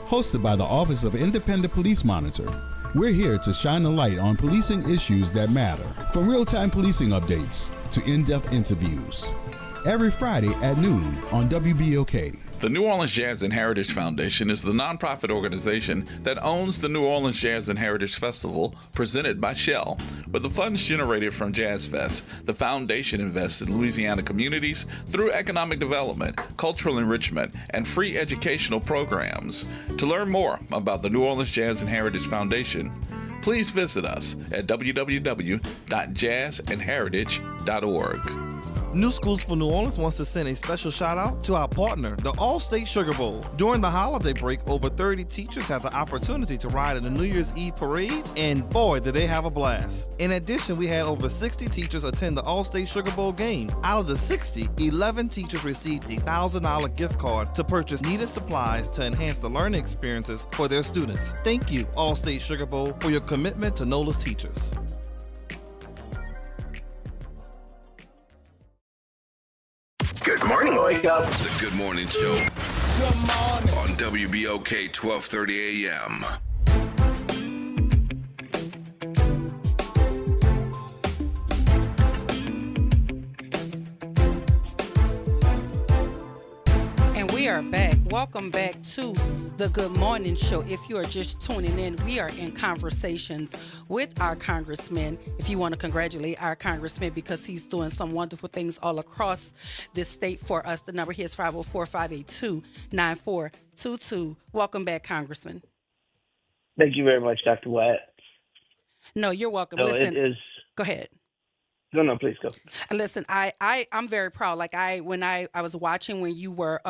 Hosted by the Office of Independent Police Monitor, we're here to shine a light on policing issues that matter, from real-time policing updates to in-depth interviews. Every Friday at noon on WBOK. The New Orleans Jazz and Heritage Foundation is the nonprofit organization that owns the New Orleans Jazz and Heritage Festival presented by Shell. With the funds generated from Jazz Fest, the foundation invests in Louisiana communities through economic development, cultural enrichment, and free educational programs. To learn more about the New Orleans Jazz and Heritage Foundation, please visit us at www.jazzandheritage.org. New Schools for New Orleans wants to send a special shout out to our partner, the All-State Sugar Bowl. During the holiday break, over 30 teachers had the opportunity to ride in the New Year's Eve parade, and boy, did they have a blast. In addition, we had over 60 teachers attend the All-State Sugar Bowl game. Out of the 60, 11 teachers received a $1,000 gift card to purchase needed supplies to enhance the learning experiences for their students. Thank you, All-State Sugar Bowl, for your commitment to NOLA's teachers. Good morning, Wake Up. The Good Morning Show. Good morning. On WBOK 1230 AM. We are back. Welcome back to the Good Morning Show. If you are just tuning in, we are in conversations with our congressman. If you want to congratulate our congressman because he's doing some wonderful things all across this state for us, the number here is 504-582-9422. Welcome back, Congressman. Thank you very much, Dr. Wyatt. No, you're welcome. No, Listen, it is. Go ahead. No, please go. Listen, I'm very proud. Like when I was watching when you were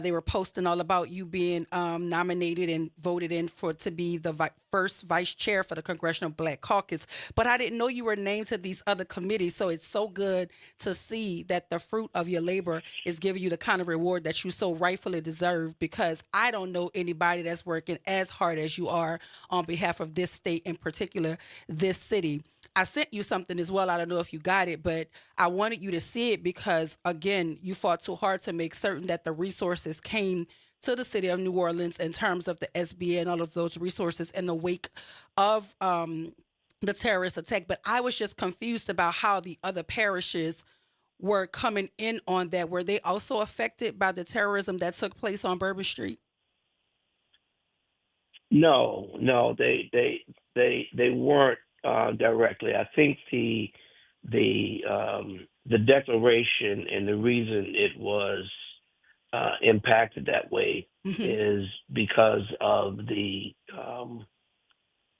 they were posting all about you being nominated and voted in to be the first vice chair for the Congressional Black Caucus. But I didn't know you were named to these other committees. So it's so good to see that the fruit of your labor is giving you the kind of reward that you so rightfully deserve, because I don't know anybody that's working as hard as you are on behalf of this state, in particular, this city. I sent you something as well. I don't know if you got it, but I wanted you to see it because, again, you fought too hard to make certain that the resources came to the city of New Orleans in terms of the SBA and all of those resources in the wake of the terrorist attack. But I was just confused about how the other parishes were coming in on that. Were they also affected by the terrorism that took place on Bourbon Street? No, they weren't. Directly. I think the declaration and the reason it was impacted that way is because of the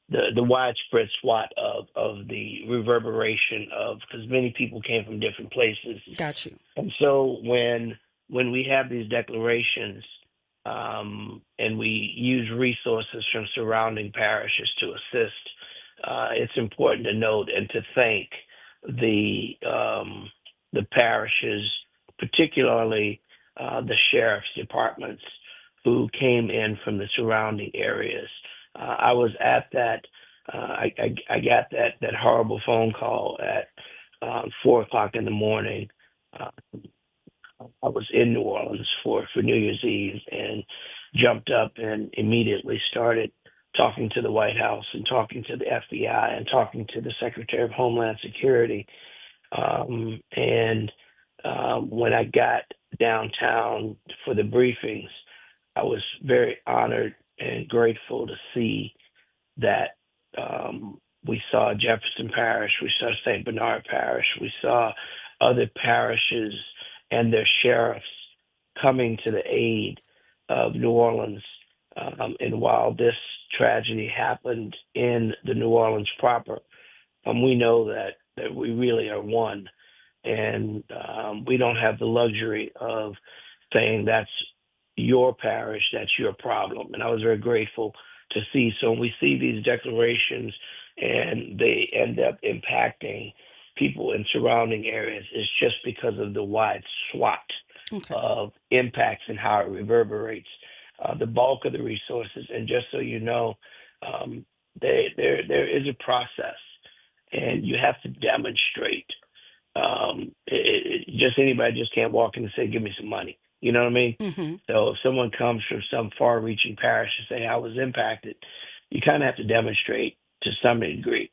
widespread SWAT of the reverberation of, because many people came from different places. Got you. And so when we have these declarations and we use resources from surrounding parishes to assist, it's important to note and to thank the parishes, particularly the sheriff's departments, who came in from the surrounding areas. I was at that. I got that horrible phone call at 4:00 in the morning. I was in New Orleans for New Year's Eve and jumped up and immediately started talking to the White House and talking to the FBI and talking to the Secretary of Homeland Security. When I got downtown for the briefings, I was very honored and grateful to see that we saw Jefferson Parish, we saw St. Bernard Parish, we saw other parishes and their sheriffs coming to the aid of New Orleans. And while this tragedy happened in the New Orleans proper, we know that we really are one. And we don't have the luxury of saying that's your parish, that's your problem. And I was very grateful to see. So when we see these declarations and they end up impacting people in surrounding areas, it's just because of the wide swath of impacts and how it reverberates. The bulk of the resources, and just so you know, there is a process, and you have to demonstrate Just anybody just can't walk in and say, "Give me some money." You know what I mean? Mm-hmm. So if someone comes from some far-reaching parish and say, "I was impacted," you kind of have to demonstrate to some degree.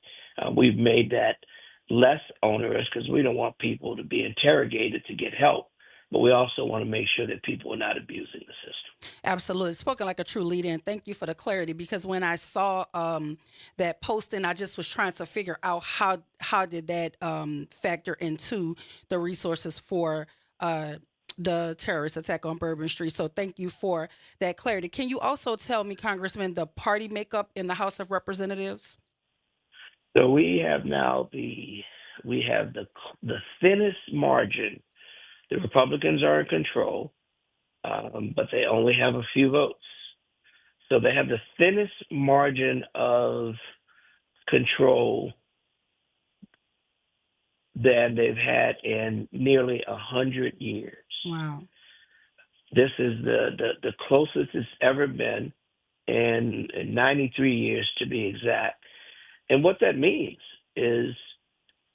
We've made that less onerous because we don't want people to be interrogated to get help, but we also want to make sure that people are not abusing the system. Absolutely. Spoken like a true leader. And thank you for the clarity, because when I saw that posting, I just was trying to figure out how did that factor into the resources for the terrorist attack on Bourbon Street. So thank you for that clarity. Can you also tell me, Congressman, the party makeup in the House of Representatives? So we have now the thinnest margin. The Republicans are in control, but they only have a few votes. So they have the thinnest margin of control than they've had in nearly 100 years. Wow. This is the closest it's ever been in 93 years, to be exact. And what that means is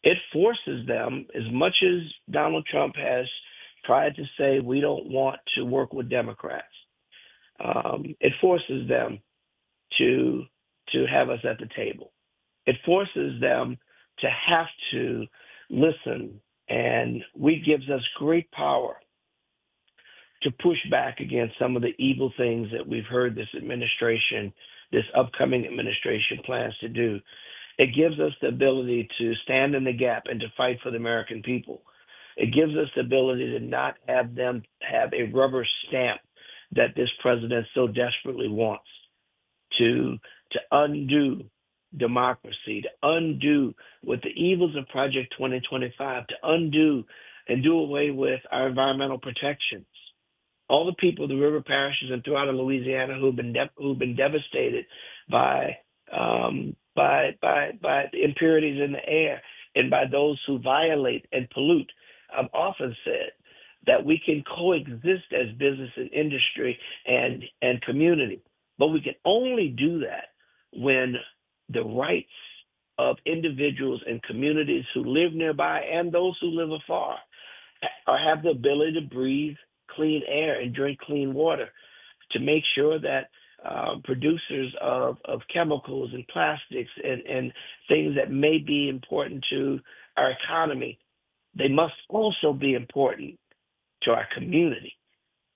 it forces them, as much as Donald Trump has tried to say we don't want to work with Democrats, it forces them to have us at the table. It forces them to have to listen, and it gives us great power to push back against some of the evil things that we've heard this upcoming administration plans to do. It gives us the ability to stand in the gap and to fight for the American people. It gives us the ability to not have them have a rubber stamp that this president so desperately wants, to undo democracy, to undo with the evils of Project 2025, to undo and do away with our environmental protections. All the people, the river parishes and throughout Louisiana who've been devastated by the impurities in the air and by those who violate and pollute. I've often said that we can coexist as business and industry and community, but we can only do that when the rights of individuals and communities who live nearby and those who live afar have the ability to breathe clean air and drink clean water, to make sure that producers of chemicals and plastics and things that may be important to our economy, they must also be important to our community.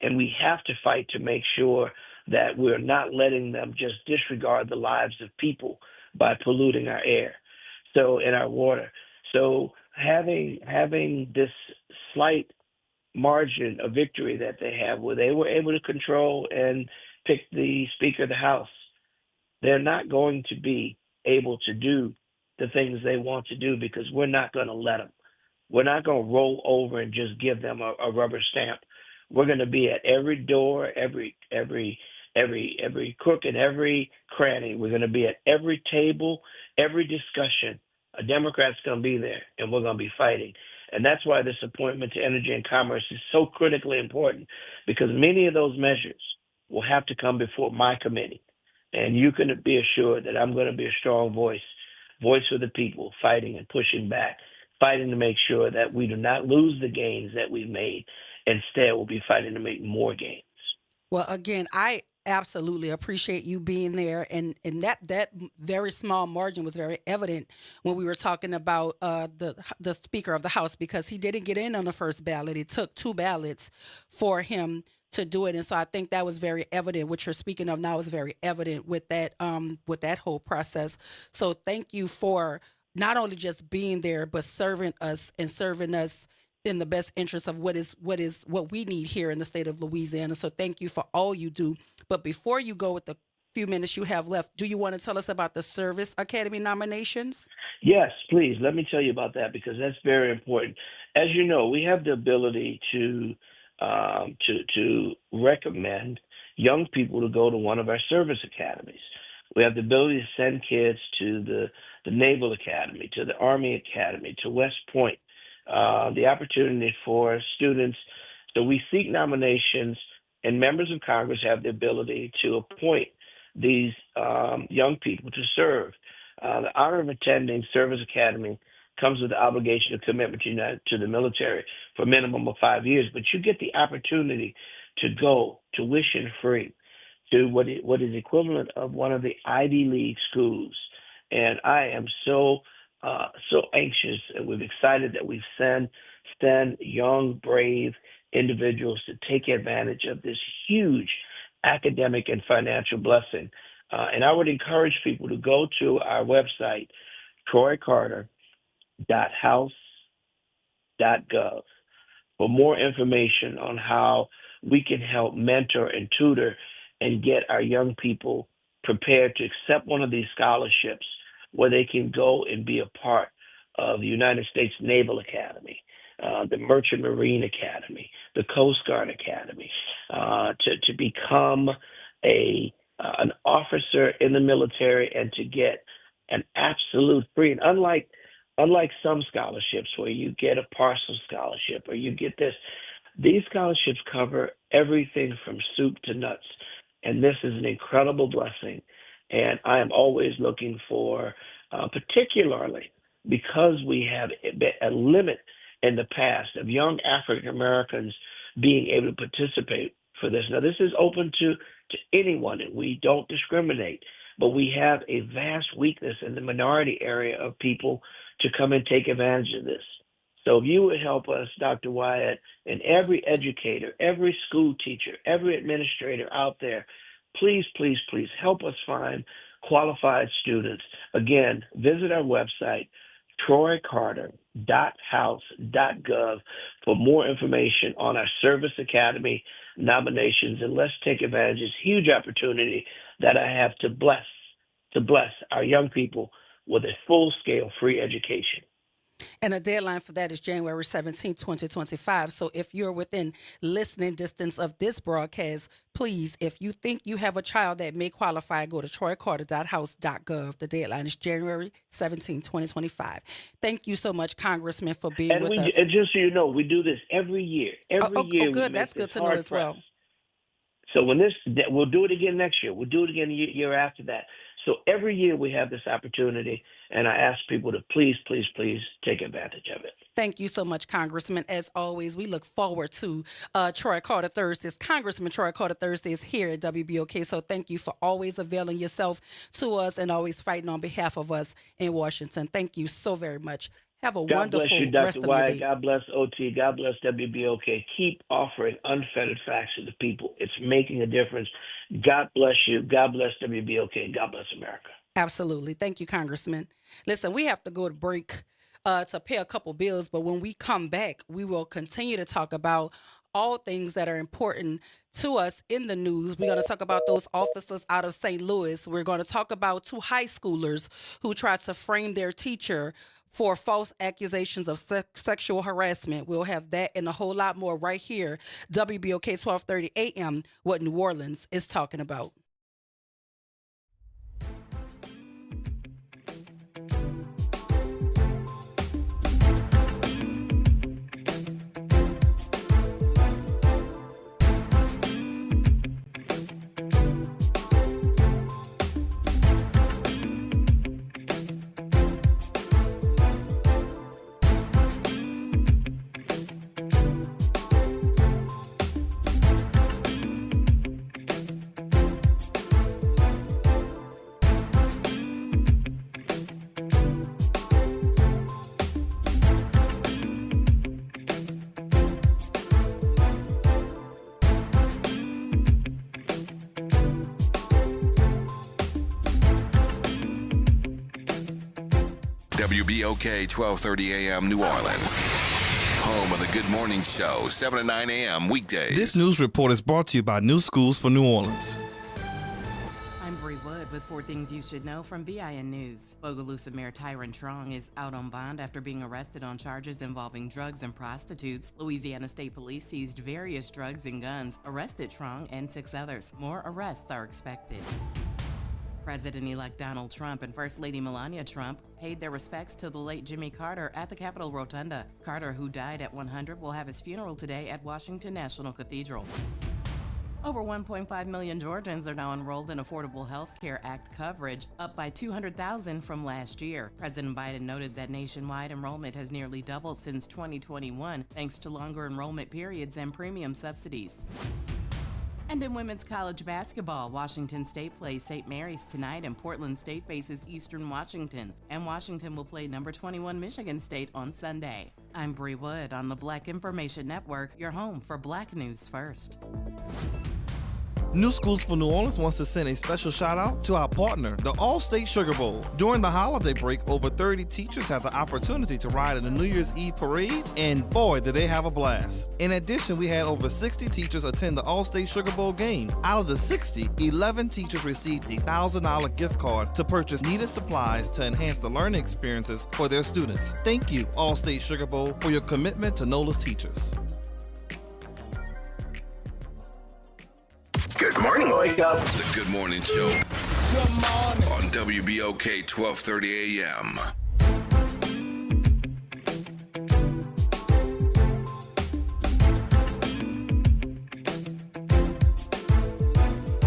And we have to fight to make sure that we're not letting them just disregard the lives of people by polluting our air, in our water. So having this slight margin of victory that they have, where they were able to control and pick the Speaker of the House, they're not going to be able to do the things they want to do, because we're not going to let them. We're not going to roll over and just give them a rubber stamp. We're going to be at every door, every crook and every cranny. We're going to be at every table, every discussion. A Democrat's going to be there, and we're going to be fighting. And that's why this appointment to Energy and Commerce is so critically important, because many of those measures will have to come before my committee. And you can be assured that I'm going to be a strong voice for the people, fighting and pushing back, fighting to make sure that we do not lose the gains that we've made. Instead, we'll be fighting to make more gains. Well, again, I absolutely appreciate you being there, and that very small margin was very evident when we were talking about the Speaker of the House, because he didn't get in on the first ballot. It took 2 ballots for him to do it, and so I think that was very evident. What you're speaking of now is very evident with that whole process. So thank you for not only just being there, but serving us in the best interest of what we need here in the state of Louisiana. So thank you for all you do. But before you go, with the few minutes you have left, do you want to tell us about the Service Academy nominations? Yes, please. Let me tell you about that, because that's very important. As you know, we have the ability to recommend young people to go to one of our service academies. We have the ability to send kids to the Naval Academy, to the Army Academy, to West Point. The opportunity for students. So we seek nominations, and members of Congress have the ability to appoint these young people to serve. The honor of attending Service Academy comes with the obligation of commitment to the military for a minimum of 5 years, but you get the opportunity to go tuition free to what is equivalent of one of the Ivy League schools. And I am so anxious, and we're excited that we've sent young, brave individuals to take advantage of this huge academic and financial blessing. And I would encourage people to go to our website, troycarter.house.gov, for more information on how we can help mentor and tutor and get our young people prepared to accept one of these scholarships where they can go and be a part of the United States Naval Academy, the Merchant Marine Academy, the Coast Guard Academy, to become an officer in the military and to get an absolute free. And unlike some scholarships where you get a partial scholarship or you get this, these scholarships cover everything from soup to nuts. And this is an incredible blessing. And I am always looking for, particularly because we have a limit in the past of young African Americans being able to participate for this. Now, this is open to anyone, and we don't discriminate, but we have a vast weakness in the minority area of people to come and take advantage of this. So if you would help us, Dr. Wyatt, and every educator, every school teacher, every administrator out there, please, please, please help us find qualified students. Again, visit our website, troycarter.house.gov, for more information on our Service Academy nominations. And let's take advantage of this huge opportunity that I have to bless our young people with a full-scale free education. And the deadline for that is January 17, 2025. So if you're within listening distance of this broadcast, please, if you think you have a child that may qualify, go to troycarter.house.gov. The deadline is January 17, 2025. Thank you so much, Congressman, for being with us. And just so you know, we do this every year. Every year. Good. That's good to know as well. So we'll do it again next year. We'll do it again the year after that. So every year we have this opportunity, and I ask people to please, please, please take advantage of it. Thank you so much, Congressman. As always, we look forward to Troy Carter Thursdays. Congressman Troy Carter Thursdays here at WBOK. So thank you for always availing yourself to us and always fighting on behalf of us in Washington. Thank you so very much. Have a wonderful God bless you, rest Dr. of your Wyatt. day. God bless OT. God bless WBOK. Keep offering unfettered facts to the people. It's making a difference. God bless you. God bless WBOK. God bless America. Absolutely. Thank you, Congressman. Listen, we have to go to break to pay a couple bills, but when we come back, we will continue to talk about all things that are important to us in the news. We're going to talk about those officers out of St. Louis. We're going to talk about 2 high schoolers who tried to frame their teacher for false accusations of sexual harassment. We'll have that and a whole lot more right here. WBOK 1230 AM, what New Orleans is talking about. WBOK 1230 AM New Orleans. Home of the Good Morning Show, 7 to 9 a.m. weekdays. This news report is brought to you by New Schools for New Orleans. I'm Bree Wood with 4 things you should know from BIN News. Bogalusa Mayor Tyron Trong is out on bond after being arrested on charges involving drugs and prostitutes. Louisiana State Police seized various drugs and guns, arrested Trong and 6 others. More arrests are expected. President-elect Donald Trump and First Lady Melania Trump paid their respects to the late Jimmy Carter at the Capitol Rotunda. Carter, who died at 100, will have his funeral today at Washington National Cathedral. Over 1.5 million Georgians are now enrolled in Affordable Health Care Act coverage, up by 200,000 from last year. President Biden noted that nationwide enrollment has nearly doubled since 2021, thanks to longer enrollment periods and premium subsidies. And in women's college basketball, Washington State plays St. Mary's tonight, and Portland State faces Eastern Washington. And Washington will play number 21 Michigan State on Sunday. I'm Bree Wood on the Black Information Network, your home for Black News First. New Schools for New Orleans wants to send a special shout out to our partner, the All-State Sugar Bowl. During the holiday break, over 30 teachers have the opportunity to ride in the New Year's Eve parade, and boy, did they have a blast. In addition, we had over 60 teachers attend the All-State Sugar Bowl game. Out of the 60, 11 teachers received a $1,000 gift card to purchase needed supplies to enhance the learning experiences for their students. Thank you, All-State Sugar Bowl, for your commitment to NOLA's teachers. Good morning, Wake Up. The Good Morning Show. Good morning. On WBOK 1230 AM.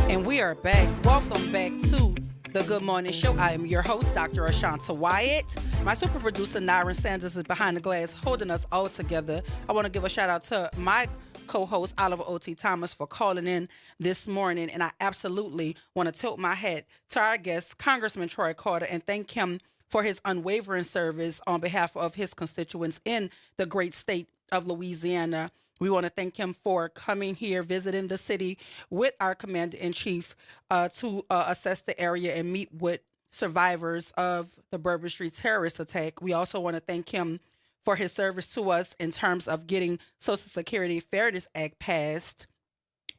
And we are back. Welcome back to the Good Morning Show. I am your host, Dr. Ashanta Wyatt. My super producer, Nyron Sanders, is behind the glass holding us all together. I want to give a shout out to my co-host Oliver O.T. Thomas for calling in this morning, and I absolutely want to tilt my hat to our guest, Congressman Troy Carter, and thank him for his unwavering service on behalf of his constituents in the great state of Louisiana. We want to thank him for coming here, visiting the city with our Commander-in-Chief to assess the area and meet with survivors of the Bourbon Street terrorist attack. We also want to thank him for his service to us in terms of getting Social Security Fairness Act passed.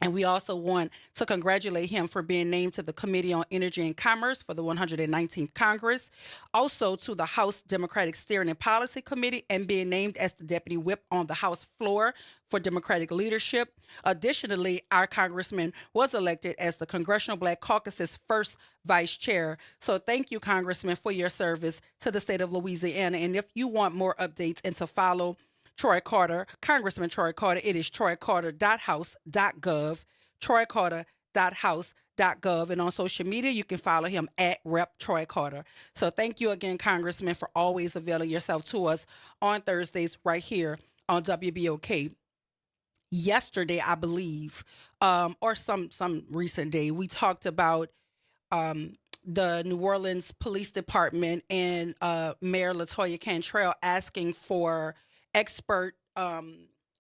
And we also want to congratulate him for being named to the Committee on Energy and Commerce for the 119th Congress, also to the House Democratic Steering and Policy Committee, and being named as the Deputy Whip on the House floor for Democratic leadership. Additionally, our congressman was elected as the Congressional Black Caucus's first vice chair. So thank you, Congressman, for your service to the state of Louisiana. And if you want more updates and to follow Troy Carter, Congressman Troy Carter, it is troycarter.house.gov, troycarter.house.gov. And on social media, you can follow him at Rep. Troy Carter. So thank you again, Congressman, for always availing yourself to us on Thursdays right here on WBOK. Yesterday, I believe, or some recent day, we talked about the New Orleans Police Department and Mayor LaToya Cantrell asking for expert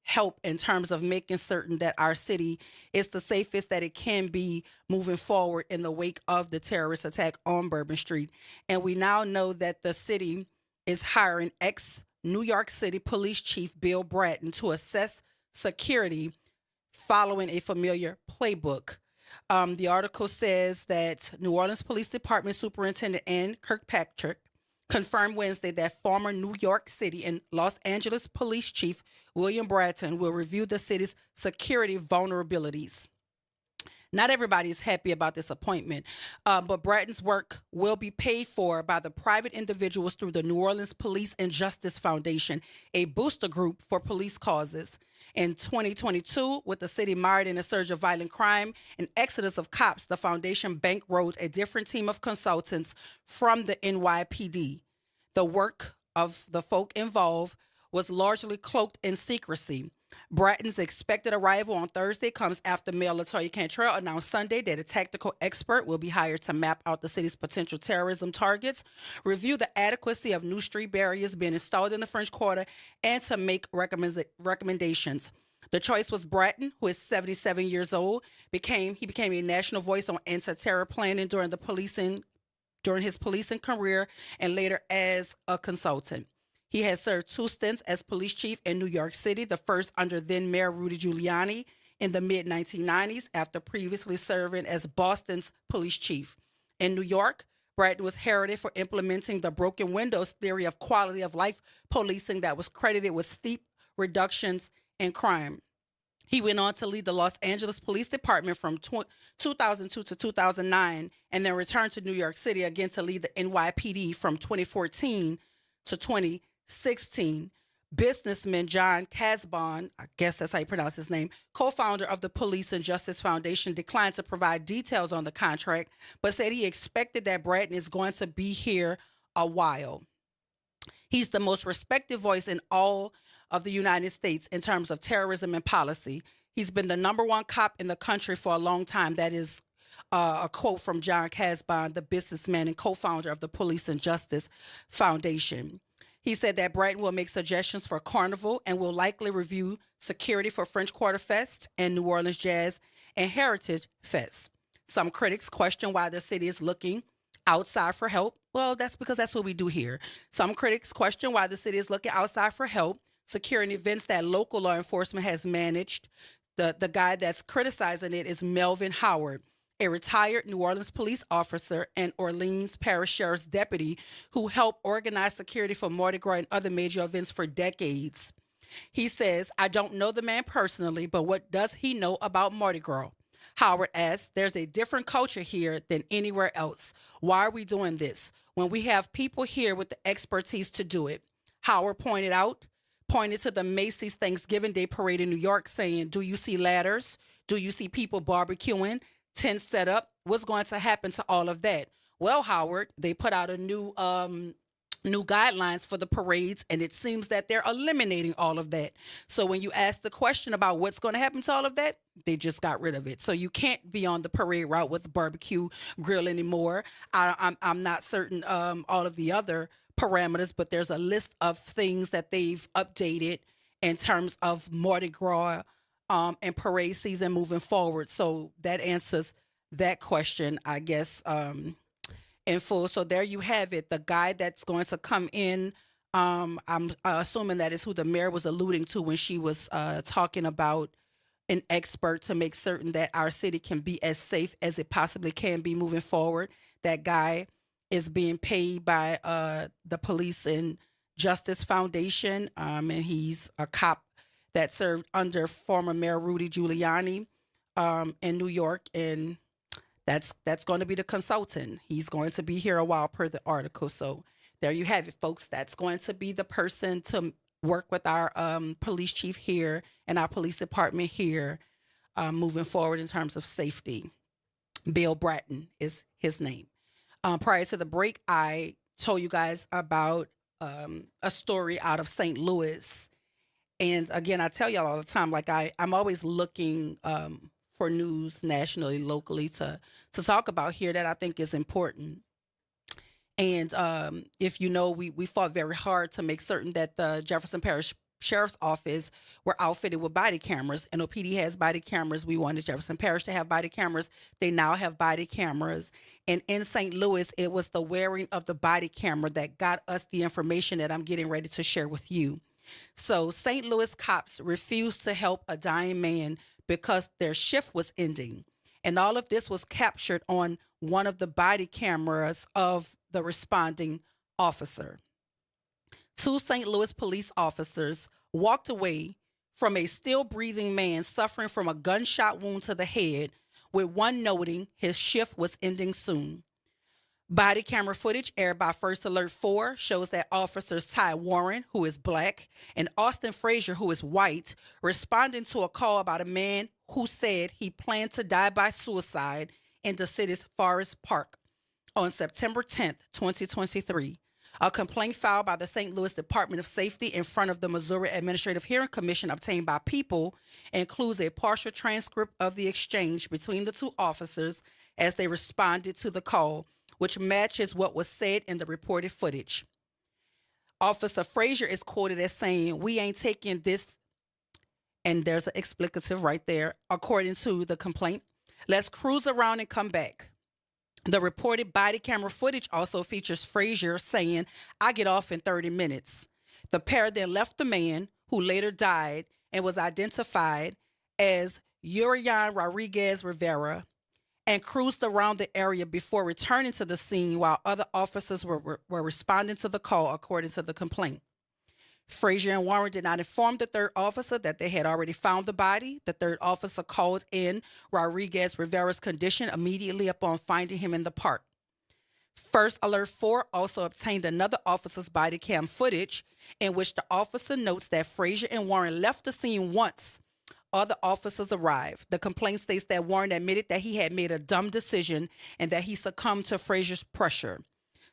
help in terms of making certain that our city is the safest that it can be moving forward in the wake of the terrorist attack on Bourbon Street. And we now know that the city is hiring ex-New York City Police Chief Bill Bratton to assess security following a familiar playbook. The article says that New Orleans Police Department Superintendent Ann Kirkpatrick confirmed Wednesday that former New York City and Los Angeles Police Chief William Bratton will review the city's security vulnerabilities. Not everybody is happy about this appointment, but Bratton's work will be paid for by the private individuals through the New Orleans Police and Justice Foundation, a booster group for police causes. In 2022, with the city mired in a surge of violent crime and exodus of cops, the foundation bankrolled a different team of consultants from the NYPD. The work of the folk involved was largely cloaked in secrecy. Bratton's expected arrival on Thursday comes after Mayor LaToya Cantrell announced Sunday that a tactical expert will be hired to map out the city's potential terrorism targets, review the adequacy of new street barriers being installed in the French Quarter, and to make recommendations. The choice was Bratton, who is 77 years old. He became a national voice on anti-terror planning during his policing career and later as a consultant. He has served 2 stints as police chief in New York City, the first under then Mayor Rudy Giuliani in the mid-1990s, after previously serving as Boston's police chief. In New York, Bratton was heralded for implementing the broken windows theory of quality of life policing that was credited with steep reductions in crime. He went on to lead the Los Angeles Police Department from 2002 to 2009, and then returned to New York City again to lead the NYPD from 2014 to 2016. Businessman John Casbon, I guess that's how you pronounce his name, co-founder of the Police and Justice Foundation, declined to provide details on the contract, but said he expected that Bratton is going to be here a while. He's the most respected voice in all of the United States in terms of terrorism and policy. He's been the number one cop in the country for a long time. That is a quote from John Casbon, the businessman and co-founder of the Police and Justice Foundation. He said that Bratton will make suggestions for Carnival and will likely review security for French Quarter Fest and New Orleans Jazz and Heritage Fest. Some critics question why the city is looking outside for help. Well, that's because that's what we do here. Some critics question why the city is looking outside for help, securing events that local law enforcement has managed. The guy that's criticizing it is Melvin Howard, a retired New Orleans police officer and Orleans Parish Sheriff's deputy who helped organize security for Mardi Gras and other major events for decades. He says, I don't know the man personally, but what does he know about Mardi Gras? Howard asks, there's a different culture here than anywhere else. Why are we doing this when we have people here with the expertise to do it? Howard pointed to the Macy's Thanksgiving Day Parade in New York, saying, do you see ladders? Do you see people barbecuing? Tents set up? What's going to happen to all of that? Well, Howard, they put out a new guidelines for the parades, and it seems that they're eliminating all of that. So when you ask the question about what's going to happen to all of that, they just got rid of it. So you can't be on the parade route with the barbecue grill anymore. I'm not certain all of the other parameters, but there's a list of things that they've updated in terms of Mardi Gras and parade season moving forward. So that answers that question, I guess, in full. So there you have it. The guy that's going to come in, I'm assuming that is who the mayor was alluding to when she was talking about an expert to make certain that our city can be as safe as it possibly can be moving forward. That guy is being paid by the Police and Justice Foundation, and he's a cop that served under former Mayor Rudy Giuliani in New York, and that's going to be the consultant. He's going to be here a while per the article. So there you have it, folks. That's going to be the person to work with our police chief here and our police department here moving forward in terms of safety. Bill Bratton is his name. Prior to the break, I told you guys about a story out of St. Louis. And again, I tell y'all all the time, like I'm always looking for news nationally, locally to talk about here that I think is important. And if you know, we fought very hard to make certain that the Jefferson Parish Sheriff's Office were outfitted with body cameras. NOPD has body cameras. We wanted Jefferson Parish to have body cameras. They now have body cameras. And in St. Louis, it was the wearing of the body camera that got us the information that I'm getting ready to share with you. So St. Louis cops refused to help a dying man because their shift was ending. And all of this was captured on one of the body cameras of the responding officer. 2 St. Louis police officers walked away from a still breathing man suffering from a gunshot wound to the head, with one noting his shift was ending soon. Body camera footage aired by First Alert 4 shows that officers Ty Warren, who is black, and Austin Frazier, who is white, responding to a call about a man who said he planned to die by suicide in the city's Forest Park on September 10th, 2023. A complaint filed by the St. Louis Department of Safety in front of the Missouri Administrative Hearing Commission obtained by People includes a partial transcript of the exchange between the 2 officers as they responded to the call, which matches what was said in the reported footage. Officer Frazier is quoted as saying, "We ain't taking this," and there's an explicative right there, according to the complaint. "Let's cruise around and come back." The reported body camera footage also features Frazier saying, "I get off in 30 minutes. The pair then left the man, who later died and was identified as Urian Rodriguez Rivera, and cruised around the area before returning to the scene while other officers were responding to the call, according to the complaint. Frazier and Warren did not inform the 3rd officer that they had already found the body. The 3rd officer called in Rodriguez Rivera's condition immediately upon finding him in the park. First Alert 4 also obtained another officer's body cam footage in which the officer notes that Frazier and Warren left the scene once other officers arrived. The complaint states that Warren admitted that he had made a dumb decision and that he succumbed to Frazier's pressure.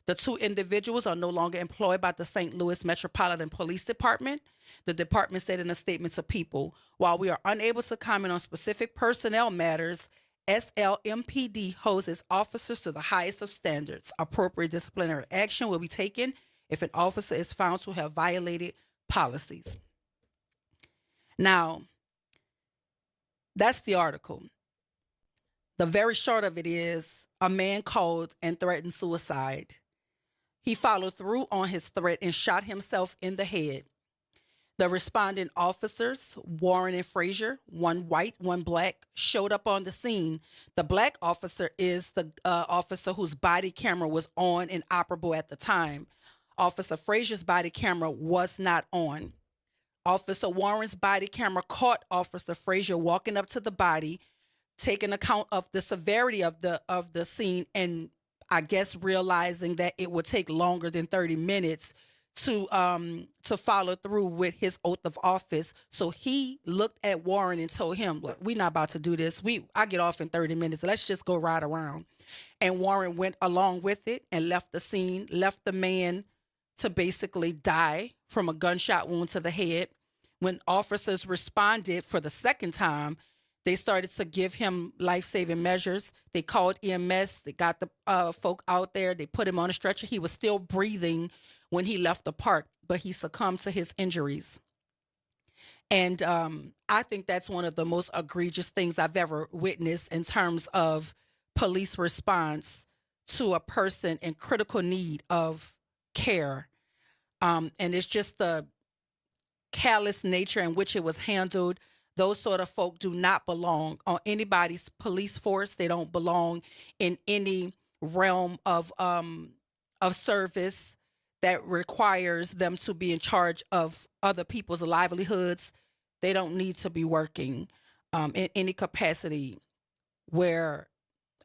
The two individuals are no longer employed by the St. Louis Metropolitan Police Department. The department said in a statement to People, while we are unable to comment on specific personnel matters, SLMPD holds its officers to the highest of standards. Appropriate disciplinary action will be taken if an officer is found to have violated policies. Now, that's the article. The very short of it is a man called and threatened suicide. He followed through on his threat and shot himself in the head. The responding officers, Warren and Frazier, one white, one black, showed up on the scene. The black officer is the officer whose body camera was on and operable at the time. Officer Frazier's body camera was not on. Officer Warren's body camera caught Officer Frazier walking up to the body, taking account of the severity of the scene, and I guess realizing that it would take longer than 30 minutes to follow through with his oath of office. So he looked at Warren and told him, look, we're not about to do this. I get off in 30 minutes. Let's just go ride around. And Warren went along with it and left the scene, left the man to basically die from a gunshot wound to the head. When officers responded for the second time, they started to give him life-saving measures. They called EMS. They got the folk out there. They put him on a stretcher. He was still breathing when he left the park, but he succumbed to his injuries. And I think that's one of the most egregious things I've ever witnessed in terms of police response to a person in critical need of care. And it's just the callous nature in which it was handled. Those sort of folk do not belong on anybody's police force. They don't belong in any realm of service that requires them to be in charge of other people's livelihoods. They don't need to be working in any capacity where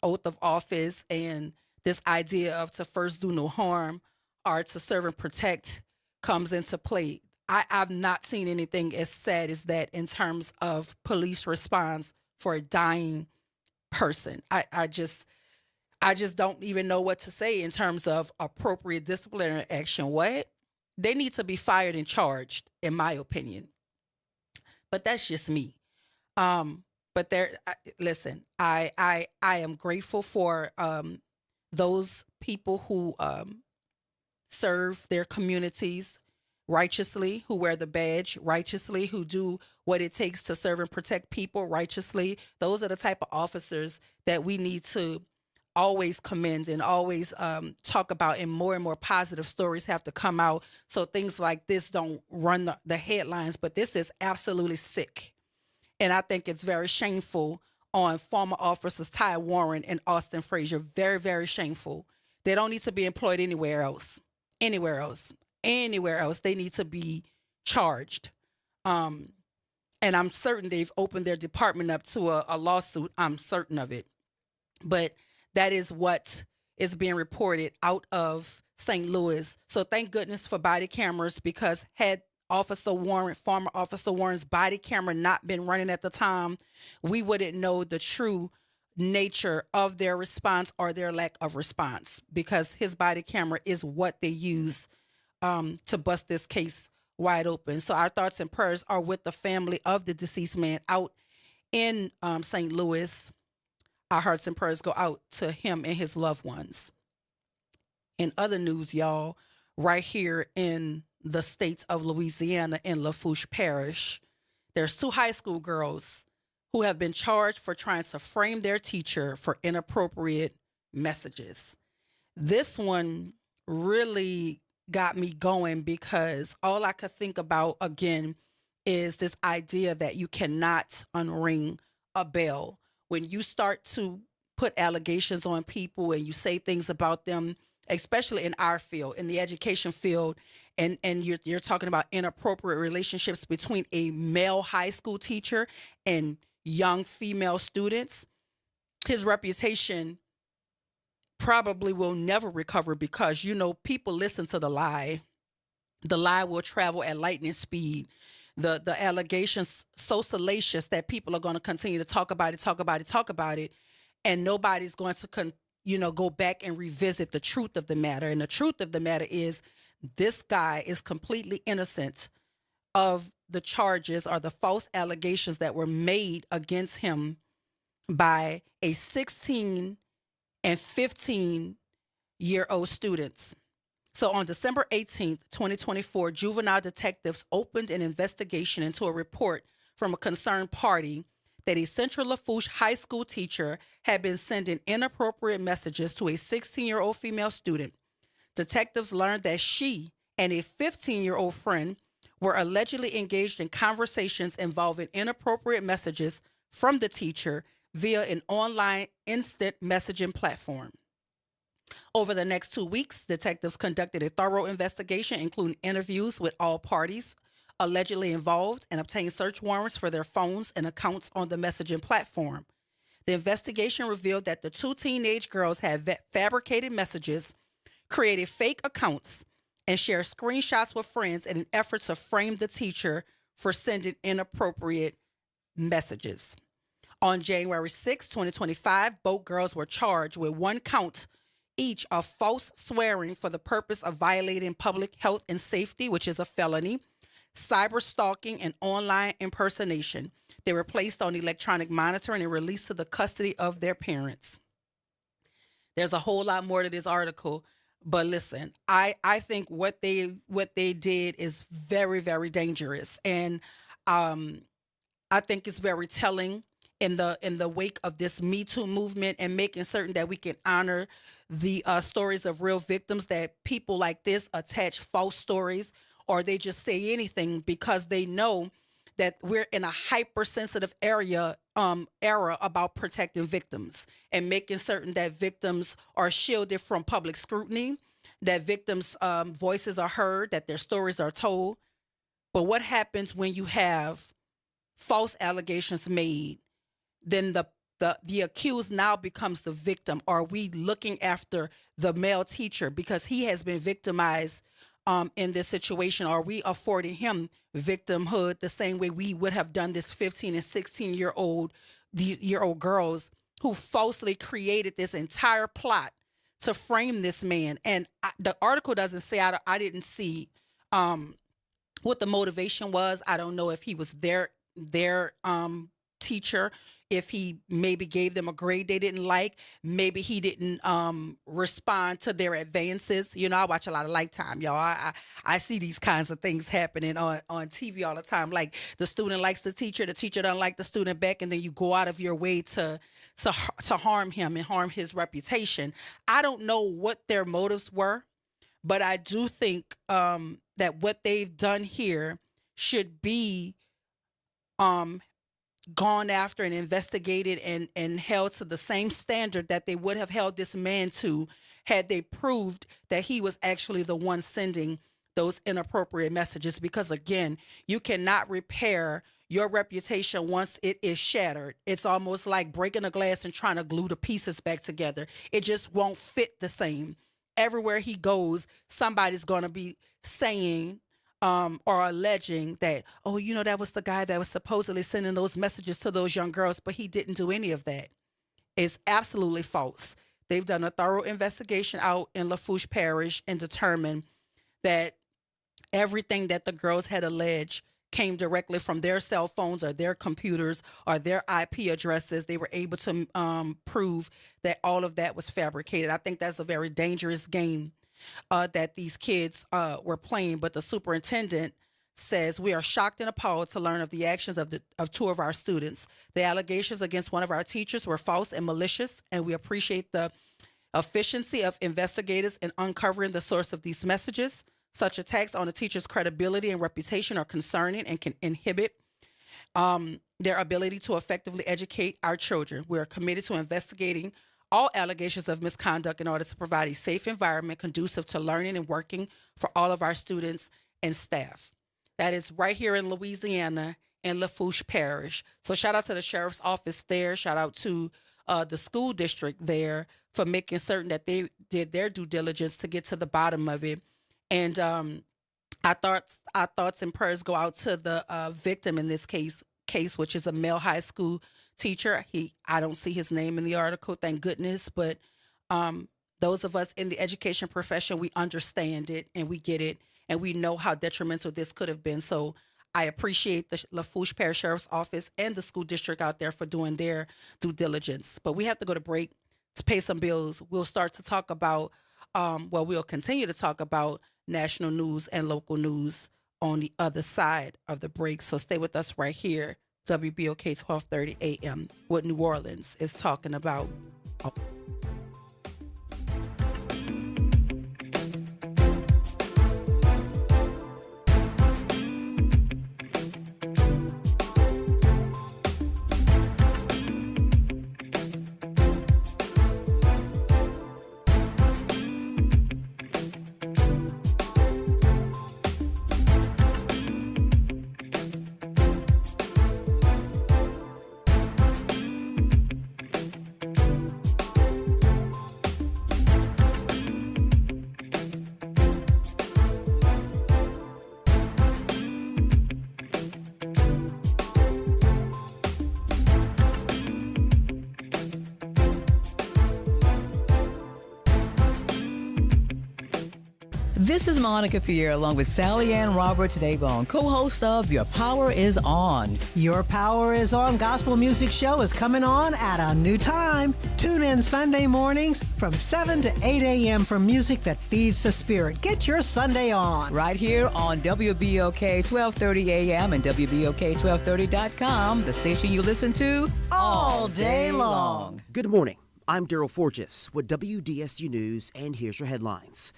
oath of office and this idea of to first do no harm or to serve and protect comes into play. I've not seen anything as sad as that in terms of police response for a dying person. I just don't even know what to say in terms of appropriate disciplinary action. What? They need to be fired and charged, in my opinion. But that's just me. But listen, I am grateful for those people who serve their communities righteously, who wear the badge righteously, who do what it takes to serve and protect people righteously. Those are the type of officers that we need to always commend and always talk about, and more positive stories have to come out so things like this don't run the headlines. But this is absolutely sick. And I think it's very shameful on former officers Ty Warren and Austin Frazier. Very, very shameful. They don't need to be employed anywhere else. Anywhere else, they need to be charged. And I'm certain they've opened their department up to a lawsuit. I'm certain of it. But that is what is being reported out of St. Louis. So thank goodness for body cameras, because had former Officer Warren's body camera not been running at the time, we wouldn't know the true nature of their response or their lack of response, because his body camera is what they use to bust this case wide open. So our thoughts and prayers are with the family of the deceased man out in St. Louis. Our hearts and prayers go out to him and his loved ones. In other news, y'all, right here in the states of Louisiana in Lafourche Parish, there's 2 high school girls who have been charged for trying to frame their teacher for inappropriate messages. This one really got me going, because all I could think about again is this idea that you cannot unring a bell. When you start to put allegations on people and you say things about them, especially in our field, in the education field, and you're talking about inappropriate relationships between a male high school teacher and young female students, his reputation probably will never recover because, people listen to the lie. The lie will travel at lightning speed. The allegations so salacious that people are going to continue to talk about it, and nobody's going to go back and revisit the truth of the matter. And the truth of the matter is this guy is completely innocent of the charges or the false allegations that were made against him by a 16 and 15-year-old students. So on December 18th, 2024, juvenile detectives opened an investigation into a report from a concerned party that a Central Lafourche high school teacher had been sending inappropriate messages to a 16-year-old female student. Detectives learned that she and a 15-year-old friend were allegedly engaged in conversations involving inappropriate messages from the teacher via an online instant messaging platform. Over the next 2 weeks, detectives conducted a thorough investigation, including interviews with all parties allegedly involved, and obtained search warrants for their phones and accounts on the messaging platform. The investigation revealed that the two teenage girls had fabricated messages, created fake accounts, and shared screenshots with friends in an effort to frame the teacher for sending inappropriate messages. On January 6, 2025, both girls were charged with 1 count each of false swearing for the purpose of violating public health and safety, which is a felony, cyber stalking, and online impersonation. They were placed on electronic monitoring and released to the custody of their parents. There's a whole lot more to this article, but listen, I think what they did is very, very dangerous, and I think it's very telling in the wake of this Me Too movement, and making certain that we can honor the stories of real victims, that people like this attach false stories or they just say anything because they know that we're in a hypersensitive era about protecting victims and making certain that victims are shielded from public scrutiny, that victims' voices are heard, that their stories are told. But what happens when you have false allegations made? Then the accused now becomes the victim. Are we looking after the male teacher because he has been victimized in this situation? Are we affording him victimhood the same way we would have done this 15 and 16-year-old girls who falsely created this entire plot to frame this man? And the article doesn't say, I didn't see what the motivation was. I don't know if he was their teacher, if he maybe gave them a grade they didn't like, maybe he didn't respond to their advances. I watch a lot of Lifetime, y'all. I see these kinds of things happening on TV all the time. Like the student likes the teacher doesn't like the student back, and then you go out of your way to harm him and harm his reputation. I don't know what their motives were, but I do think that what they've done here should be gone after and investigated and held to the same standard that they would have held this man to had they proved that he was actually the one sending those inappropriate messages. Because again, you cannot repair your reputation once it is shattered. It's almost like breaking a glass and trying to glue the pieces back together. It just won't fit the same. Everywhere he goes, somebody's going to be saying or alleging that, that was the guy that was supposedly sending those messages to those young girls, but he didn't do any of that. It's absolutely false. They've done a thorough investigation out in Lafourche Parish and determined that everything that the girls had alleged came directly from their cell phones or their computers or their IP addresses. They were able to prove that all of that was fabricated. I think that's a very dangerous game that these kids were playing. But the superintendent says, we are shocked and appalled to learn of the actions of 2 of our students. The allegations against one of our teachers were false and malicious, and we appreciate the efficiency of investigators in uncovering the source of these messages. Such attacks on a teacher's credibility and reputation are concerning and can inhibit their ability to effectively educate our children. We are committed to investigating all allegations of misconduct in order to provide a safe environment conducive to learning and working for all of our students and staff. That is right here in Louisiana in Lafourche Parish. So shout out to the sheriff's office there. Shout out to the school district there for making certain that they did their due diligence to get to the bottom of it. And our thoughts and prayers go out to the victim in this case, which is a male high school teacher. I don't see his name in the article, thank goodness. But those of us in the education profession, we understand it and we get it, and we know how detrimental this could have been. So I appreciate the Lafourche Parish Sheriff's Office and the school district out there for doing their due diligence. But we have to go to break to pay some bills. We'll start to talk about, we'll continue to talk about national news and local news on the other side of the break. So stay with us right here, WBOK 1230 AM, what New Orleans is talking about. This is Monica Pierre along with Sally Ann Roberts Daybone, co-host of Your Power is On. Your Power is On gospel music show is coming on at a new time. Tune in Sunday mornings from 7 to 8 a.m. for music that feeds the spirit. Get your Sunday on. Right here on WBOK 1230 AM and WBOK1230.com, the station you listen to all day long. Good morning. I'm Daryl Forges with WDSU News, and here's your headlines.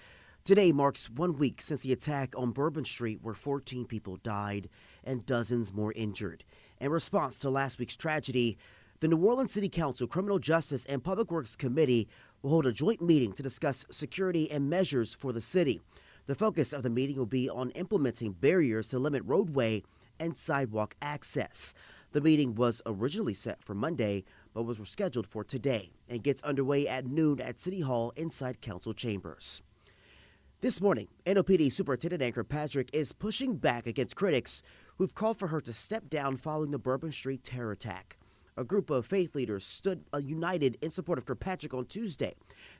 Today marks 1 week since the attack on Bourbon Street, where 14 people died and dozens more injured. In response to last week's tragedy, the New Orleans City Council Criminal Justice and Public Works Committee will hold a joint meeting to discuss security and measures for the city. The focus of the meeting will be on implementing barriers to limit roadway and sidewalk access. The meeting was originally set for Monday, but was rescheduled for today and gets underway at noon at City Hall inside council chambers. This morning, NOPD Superintendent Anchor Patrick is pushing back against critics who've called for her to step down following the Bourbon Street terror attack. A group of faith leaders stood united in support of Kirkpatrick on Tuesday.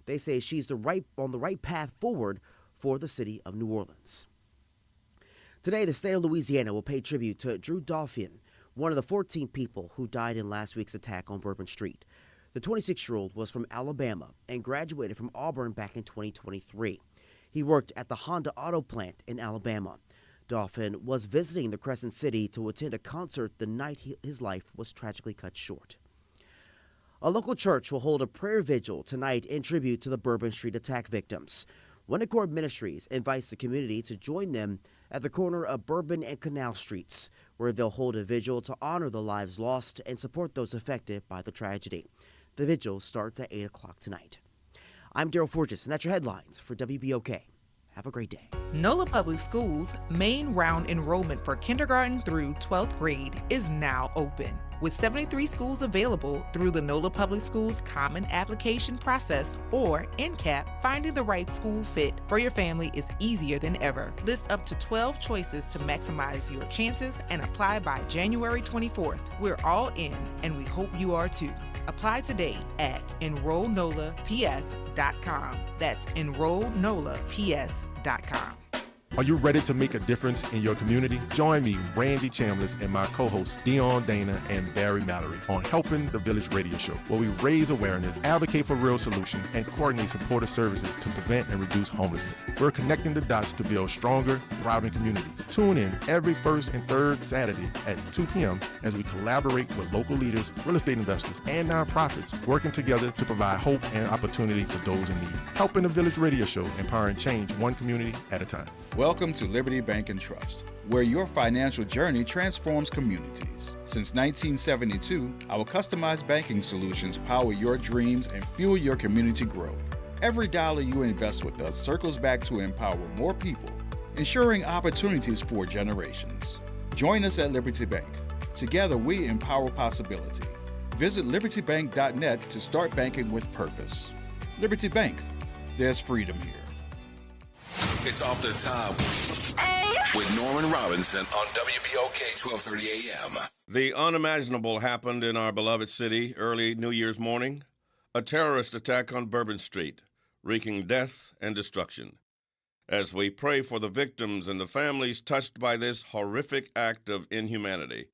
They say she's on the right path forward for the city of New Orleans. Today, the state of Louisiana will pay tribute to Drew Dauphin, one of the 14 people who died in last week's attack on Bourbon Street. The 26-year-old was from Alabama and graduated from Auburn back in 2023. He worked at the Honda auto plant in Alabama. Dauphin was visiting the Crescent City to attend a concert the night his life was tragically cut short. A local church will hold a prayer vigil tonight in tribute to the Bourbon Street attack victims. One Accord Ministries invites the community to join them at the corner of Bourbon and Canal Streets, where they'll hold a vigil to honor the lives lost and support those affected by the tragedy. The vigil starts at 8 o'clock tonight. I'm Daryl Forges, and that's your headlines for WBOK. Have a great day. NOLA Public Schools' main round enrollment for kindergarten through 12th grade is now open. With 73 schools available through the NOLA Public Schools Common Application Process, or NCAP, finding the right school fit for your family is easier than ever. List up to 12 choices to maximize your chances and apply by January 24th. We're all in, and we hope you are too. Apply today at enrollnolaps.com. That's enrollnolaps.com. Are you ready to make a difference in your community? Join me, Randy Chambliss, and my co-hosts Dion Dana and Barry Mallory on Helping the Village Radio Show, where we raise awareness, advocate for real solutions, and coordinate supportive services to prevent and reduce homelessness. We're connecting the dots to build stronger, thriving communities. Tune in every first and third Saturday at 2 p.m. as we collaborate with local leaders, real estate investors, and nonprofits, working together to provide hope and opportunity for those in need. Helping the Village Radio Show, empowering change one community at a time. Welcome to Liberty Bank and Trust, where your financial journey transforms communities. Since 1972, our customized banking solutions power your dreams and fuel your community growth. Every dollar you invest with us circles back to empower more people, ensuring opportunities for generations. Join us at Liberty Bank. Together, we empower possibility. Visit libertybank.net to start banking with purpose. Liberty Bank. There's freedom here. It's Off the Top with Norman Robinson on WBOK 1230 AM. The unimaginable happened in our beloved city early New Year's morning. A terrorist attack on Bourbon Street, wreaking death and destruction. As we pray for the victims and the families touched by this horrific act of inhumanity,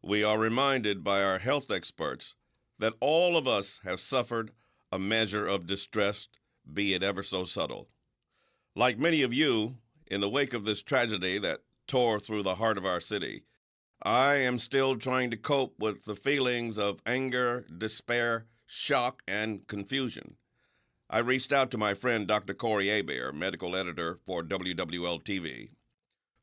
we are reminded by our health experts that all of us have suffered a measure of distress, be it ever so subtle. Like many of you, in the wake of this tragedy that tore through the heart of our city, I am still trying to cope with the feelings of anger, despair, shock, and confusion. I reached out to my friend Dr. Corey Hebert, medical editor for WWL-TV,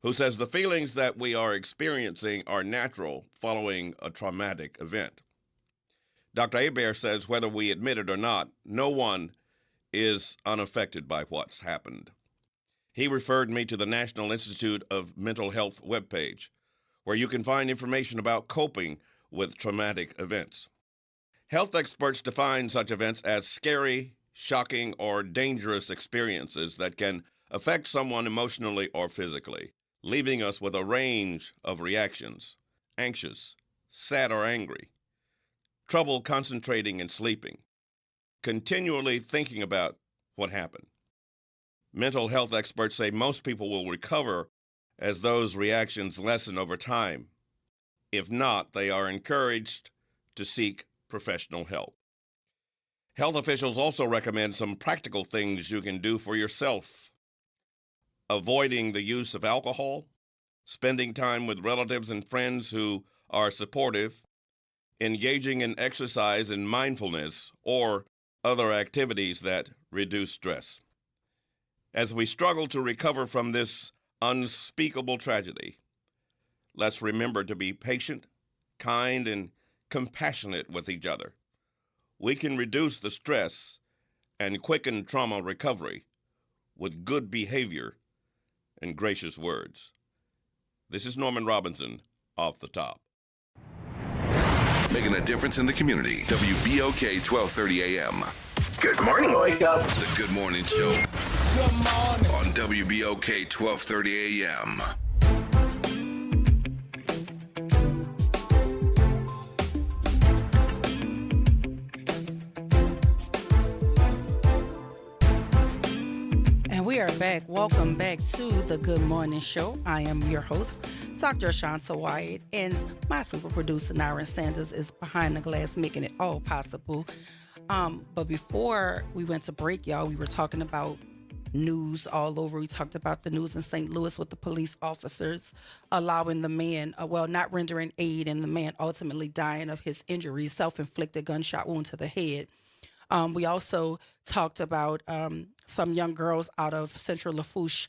who says the feelings that we are experiencing are natural following a traumatic event. Dr. Hebert says whether we admit it or not, no one is unaffected by what's happened. He referred me to the National Institute of Mental Health webpage, where you can find information about coping with traumatic events. Health experts define such events as scary, shocking, or dangerous experiences that can affect someone emotionally or physically, leaving us with a range of reactions: anxious, sad or angry, trouble concentrating and sleeping, continually thinking about what happened. Mental health experts say most people will recover as those reactions lessen over time. If not, they are encouraged to seek professional help. Health officials also recommend some practical things you can do for yourself. Avoiding the use of alcohol, spending time with relatives and friends who are supportive, engaging in exercise and mindfulness, or other activities that reduce stress. As we struggle to recover from this unspeakable tragedy, let's remember to be patient, kind, and compassionate with each other. We can reduce the stress and quicken trauma recovery with good behavior and gracious words. This is Norman Robinson, Off the Top. Making a difference in the community. WBOK 1230 AM. Good morning, wake up. The Good Morning Show. Good morning. On WBOK 1230 AM. We are back. Welcome back to the Good Morning Show. I am your host, Dr. Ashanta Wyatt, and my super producer, Nara Sanders, is behind the glass making it all possible. But before we went to break, y'all, we were talking about news all over. We talked about the news in St. Louis with the police officers allowing the man, not rendering aid, and the man ultimately dying of his injuries, self-inflicted gunshot wound to the head. We also talked about some young girls out of Central Lafourche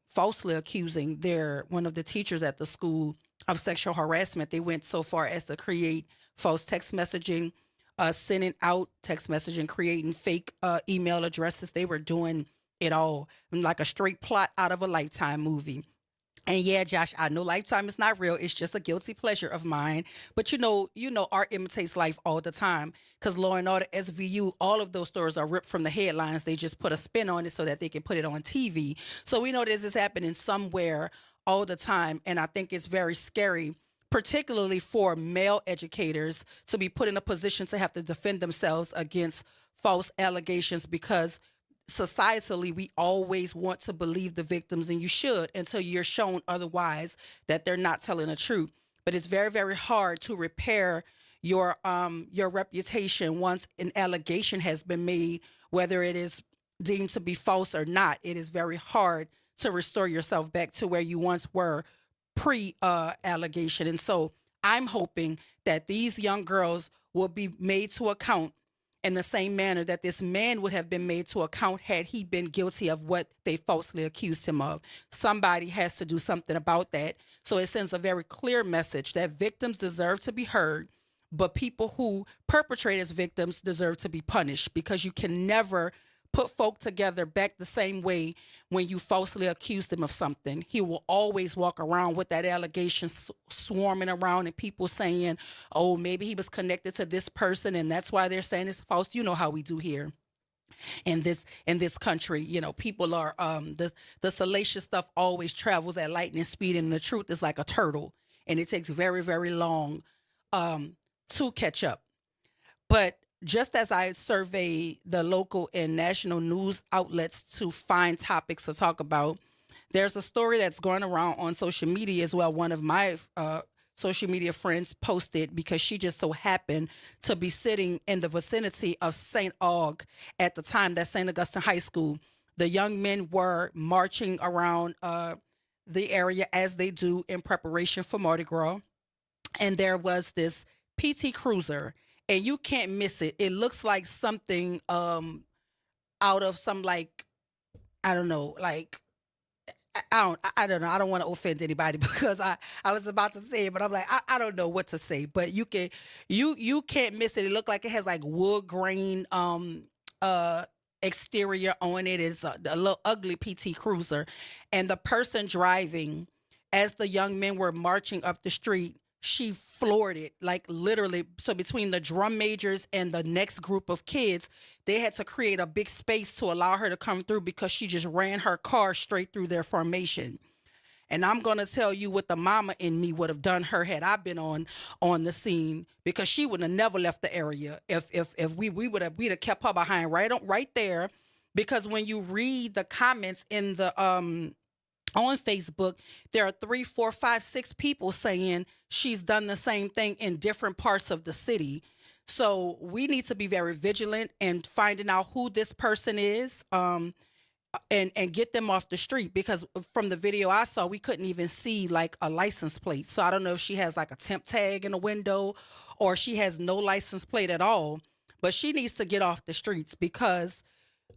falsely accusing one of the teachers at the school of sexual harassment. They went so far as to create false text messaging, sending out text messaging, creating fake email addresses. They were doing it all like a straight plot out of a Lifetime movie. And yeah, Josh, I know Lifetime is not real. It's just a guilty pleasure of mine. But you know, art imitates life all the time. Because Law and Order, SVU, all of those stories are ripped from the headlines. They just put a spin on it so that they can put it on TV. So we know this is happening somewhere all the time. And I think it's very scary, particularly for male educators, to be put in a position to have to defend themselves against false allegations, because societally, we always want to believe the victims, and you should, until you're shown otherwise that they're not telling the truth. But it's very, very hard to repair your reputation once an allegation has been made, whether it is deemed to be false or not. It is very hard to restore yourself back to where you once were pre-allegation. And so I'm hoping that these young girls will be made to account in the same manner that this man would have been made to account had he been guilty of what they falsely accused him of. Somebody has to do something about that. So it sends a very clear message that victims deserve to be heard, but people who perpetrate as victims deserve to be punished, because you can never put folk together back the same way when you falsely accused him of something. He will always walk around with that allegation swarming around and people saying, oh, maybe he was connected to this person and that's why they're saying it's false. You know how we do here in this country. You know, people are the salacious stuff always travels at lightning speed, and the truth is like a turtle, and it takes very, very long to catch up. But just as I survey the local and national news outlets to find topics to talk about, there's a story that's going around on social media as well. One of my social media friends posted because she just so happened to be sitting in the vicinity of St. Aug at the time, that St. Augustine High School. The young men were marching around the area as they do in preparation for Mardi Gras. And there was this PT Cruiser, and you can't miss it. It looks like something out of some, like, I don't know, like, I don't know. I don't want to offend anybody because I was about to say it, but I'm like, I don't know what to say. But you can't miss it. It looked like it has like wood grain exterior on it. It's a little ugly PT Cruiser, and the person driving, as the young men were marching up the street, she floored it, like literally. So between the drum majors and the next group of kids, they had to create a big space to allow her to come through because she just ran her car straight through their formation. And I'm going to tell you what the mama in me would have done her had I been on the scene, because she would have never left the area if we'd have kept her behind right there. Because when you read the comments in the on Facebook, there are 3, 4, 5, 6 people saying she's done the same thing in different parts of the city. So we need to be very vigilant in finding out who this person is, and get them off the street, because from the video I saw, we couldn't even see like a license plate. So I don't know if she has like a temp tag in the window or she has no license plate at all, but she needs to get off the streets, because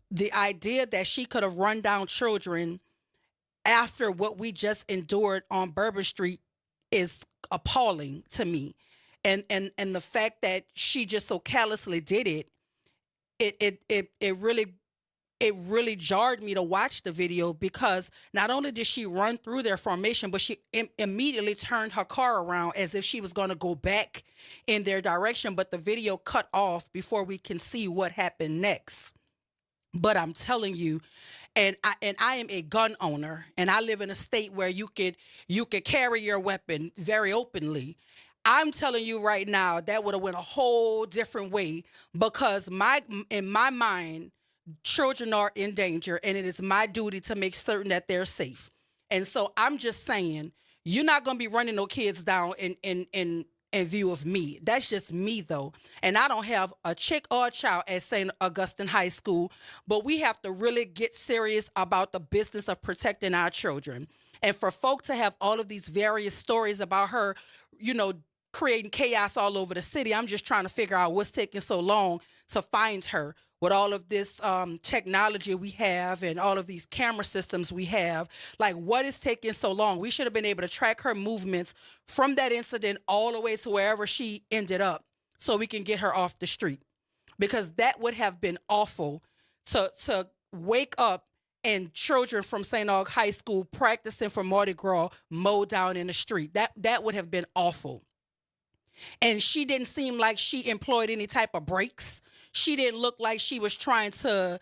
the idea that she could have run down children after what we just endured on Bourbon Street is appalling to me. And the fact that she just so callously did it really jarred me to watch the video, because not only did she run through their formation, but she immediately turned her car around as if she was going to go back in their direction. But the video cut off before we can see what happened next. But I'm telling you, and I am a gun owner, and I live in a state where you could carry your weapon very openly. I'm telling you right now, that would have went a whole different way, because in my mind, children are in danger, and it is my duty to make certain that they're safe. And so I'm just saying, you're not going to be running no kids down in view of me. That's just me, though. And I don't have a chick or a child at St. Augustine High School, but we have to really get serious about the business of protecting our children. And for folk to have all of these various stories about her, creating chaos all over the city, I'm just trying to figure out what's taking so long to find her. With all of this technology we have and all of these camera systems we have, like, what is taking so long? We should have been able to track her movements from that incident all the way to wherever she ended up, so we can get her off the street. Because that would have been awful to wake up and children from St. Aug High School practicing for Mardi Gras mowed down in the street. That would have been awful. And she didn't seem like she employed any type of brakes. She didn't look like she was trying to,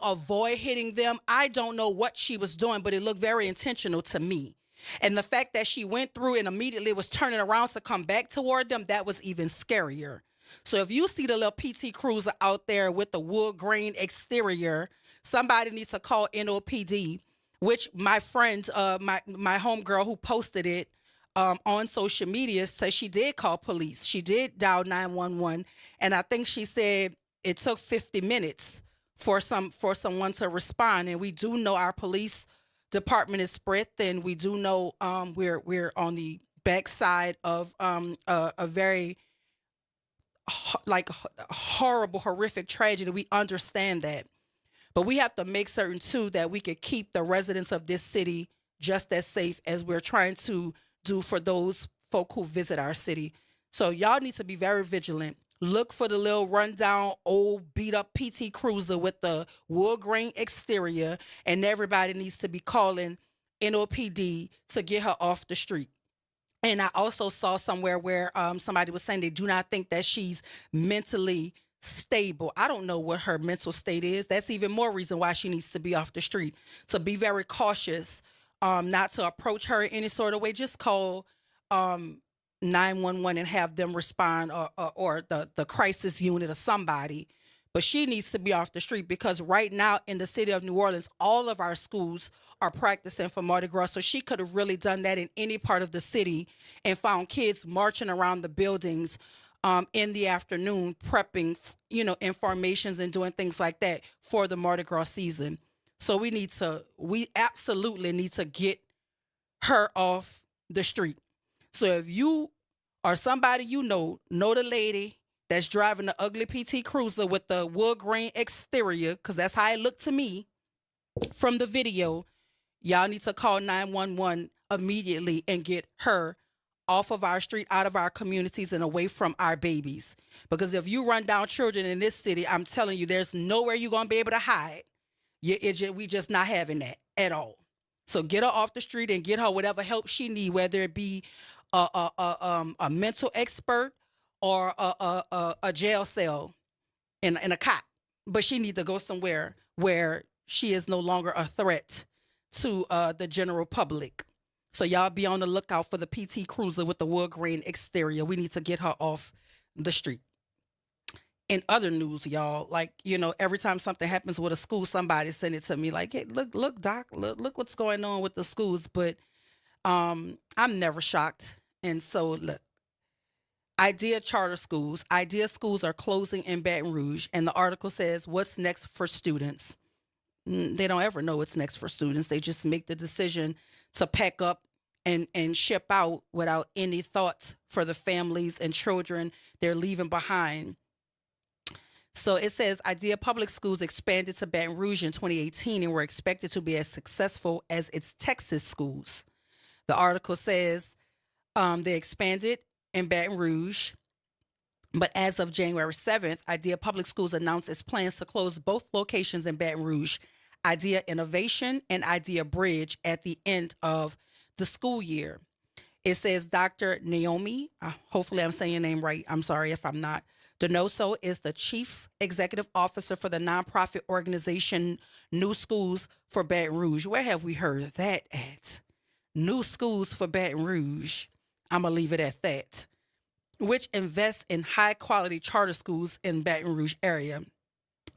avoid hitting them. I don't know what she was doing, but it looked very intentional to me. And the fact that she went through and immediately was turning around to come back toward them, that was even scarier. So if you see the little PT Cruiser out there with the wood grain exterior, somebody needs to call NOPD, which my friend, my homegirl who posted it, on social media, says she did call police. She did dial 911, and I think she said it took 50 minutes for someone to respond. And we do know our police department is spread thin. We do know we're on the backside of a very horrible, horrific tragedy. We understand that, but we have to make certain too that we could keep the residents of this city just as safe as we're trying to do for those folk who visit our city. So y'all need to be very vigilant. Look for the little rundown, old, beat-up PT Cruiser with the wood grain exterior, and everybody needs to be calling NOPD to get her off the street. And I also saw somewhere where somebody was saying they do not think that she's mentally stable. I don't know what her mental state is. That's even more reason why she needs to be off the street. So be very cautious not to approach her in any sort of way. Just call 911 and have them respond, or the crisis unit or somebody. But she needs to be off the street, because right now in the city of New Orleans, all of our schools are practicing for Mardi Gras. So she could have really done that in any part of the city and found kids marching around the buildings in the afternoon, prepping, informations and doing things like that for the Mardi Gras season. So we absolutely need to get her off the street. So if you or somebody know the lady that's driving the ugly PT Cruiser with the wood grain exterior, because that's how it looked to me from the video, y'all need to call 911 immediately and get her off of our street, out of our communities, and away from our babies. Because if you run down children in this city, I'm telling you, there's nowhere you're going to be able to hide. We just not having that at all. So get her off the street and get her whatever help she need, whether it be a mental expert or a jail cell in a cot. But she need to go somewhere where she is no longer a threat to the general public. So y'all be on the lookout for the PT Cruiser with the wood grain exterior. We need to get her off the street. In other news, y'all, every time something happens with a school, somebody send it to me like, hey, look, Doc, look what's going on with the schools. But I'm never shocked. And so, look, Idea charter schools. Idea schools are closing in Baton Rouge. And the article says, what's next for students? They don't ever know what's next for students. They just make the decision to pack up and ship out without any thoughts for the families and children they're leaving behind. So it says Idea Public Schools expanded to Baton Rouge in 2018 and were expected to be as successful as its Texas schools. The article says they expanded in Baton Rouge, but as of January 7th, Idea Public Schools announced its plans to close both locations in Baton Rouge, Idea Innovation and Idea Bridge, at the end of the school year. It says Dr. Naomi, hopefully I'm saying your name right, I'm sorry if I'm not, Donoso is the Chief Executive Officer for the nonprofit organization New Schools for Baton Rouge. Where have we heard that at? New Schools for Baton Rouge. I'm going to leave it at that. Which invests in high-quality charter schools in Baton Rouge area.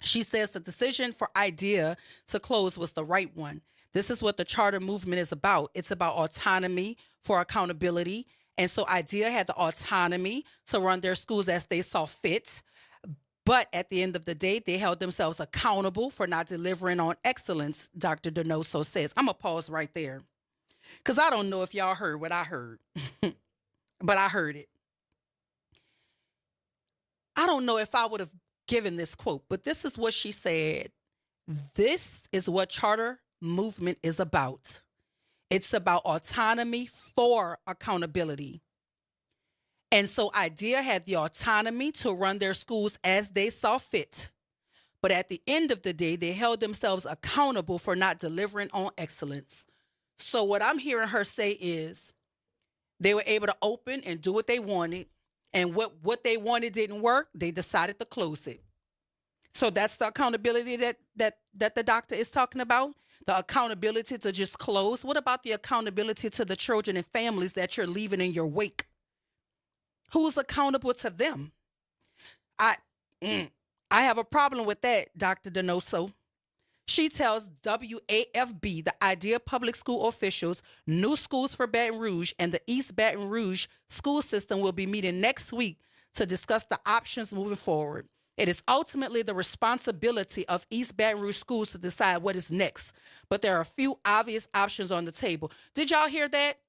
She says the decision for Idea to close was the right one. This is what the charter movement is about. It's about autonomy for accountability. And so Idea had the autonomy to run their schools as they saw fit. But at the end of the day, they held themselves accountable for not delivering on excellence, Dr. Donoso says. I'm going to pause right there, because I don't know if y'all heard what I heard, but I heard it. I don't know if I would have given this quote, but this is what she said. This is what charter movement is about. It's about autonomy for accountability. And so Idea had the autonomy to run their schools as they saw fit. But at the end of the day, they held themselves accountable for not delivering on excellence. So what I'm hearing her say is they were able to open and do what they wanted. And what they wanted didn't work. They decided to close it. So that's the accountability that the doctor is talking about. The accountability to just close. What about the accountability to the children and families that you're leaving in your wake? Who's accountable to them? I have a problem with that, Dr. Donoso. She tells WAFB, the Idea Public School officials, New Schools for Baton Rouge and the East Baton Rouge school system will be meeting next week to discuss the options moving forward. It is ultimately the responsibility of East Baton Rouge schools to decide what is next. But there are a few obvious options on the table. Did y'all hear that?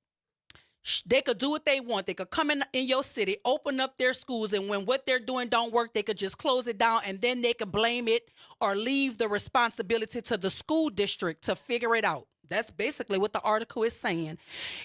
They could do what they want. They could come in your city, open up their schools, and when what they're doing don't work, they could just close it down, and then they could blame it or leave the responsibility to the school district to figure it out. That's basically what the article is saying.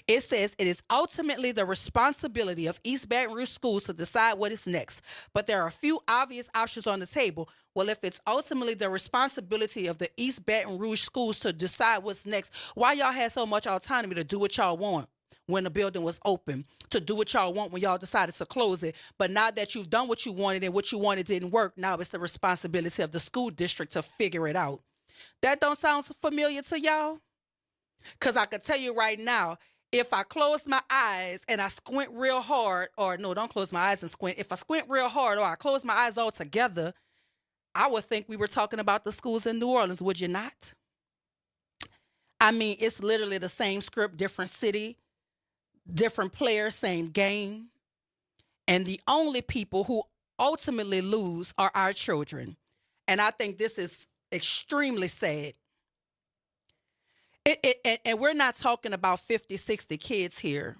It says it is ultimately the responsibility of East Baton Rouge schools to decide what is next. But there are a few obvious options on the table. Well, if it's ultimately the responsibility of the East Baton Rouge schools to decide what's next, why y'all had so much autonomy to do what y'all want when the building was open, to do what y'all want when y'all decided to close it? But now that you've done what you wanted and what you wanted didn't work, now it's the responsibility of the school district to figure it out. That don't sound familiar to y'all? Because I could tell you right now, if I close my eyes and I squint real hard, or no, don't close my eyes and squint. If I squint real hard or I close my eyes all together, I would think we were talking about the schools in New Orleans, would you not? I mean, it's literally the same script, different city, different players, same game. And the only people who ultimately lose are our children. And I think this is extremely sad. And we're not talking about 50, 60 kids here.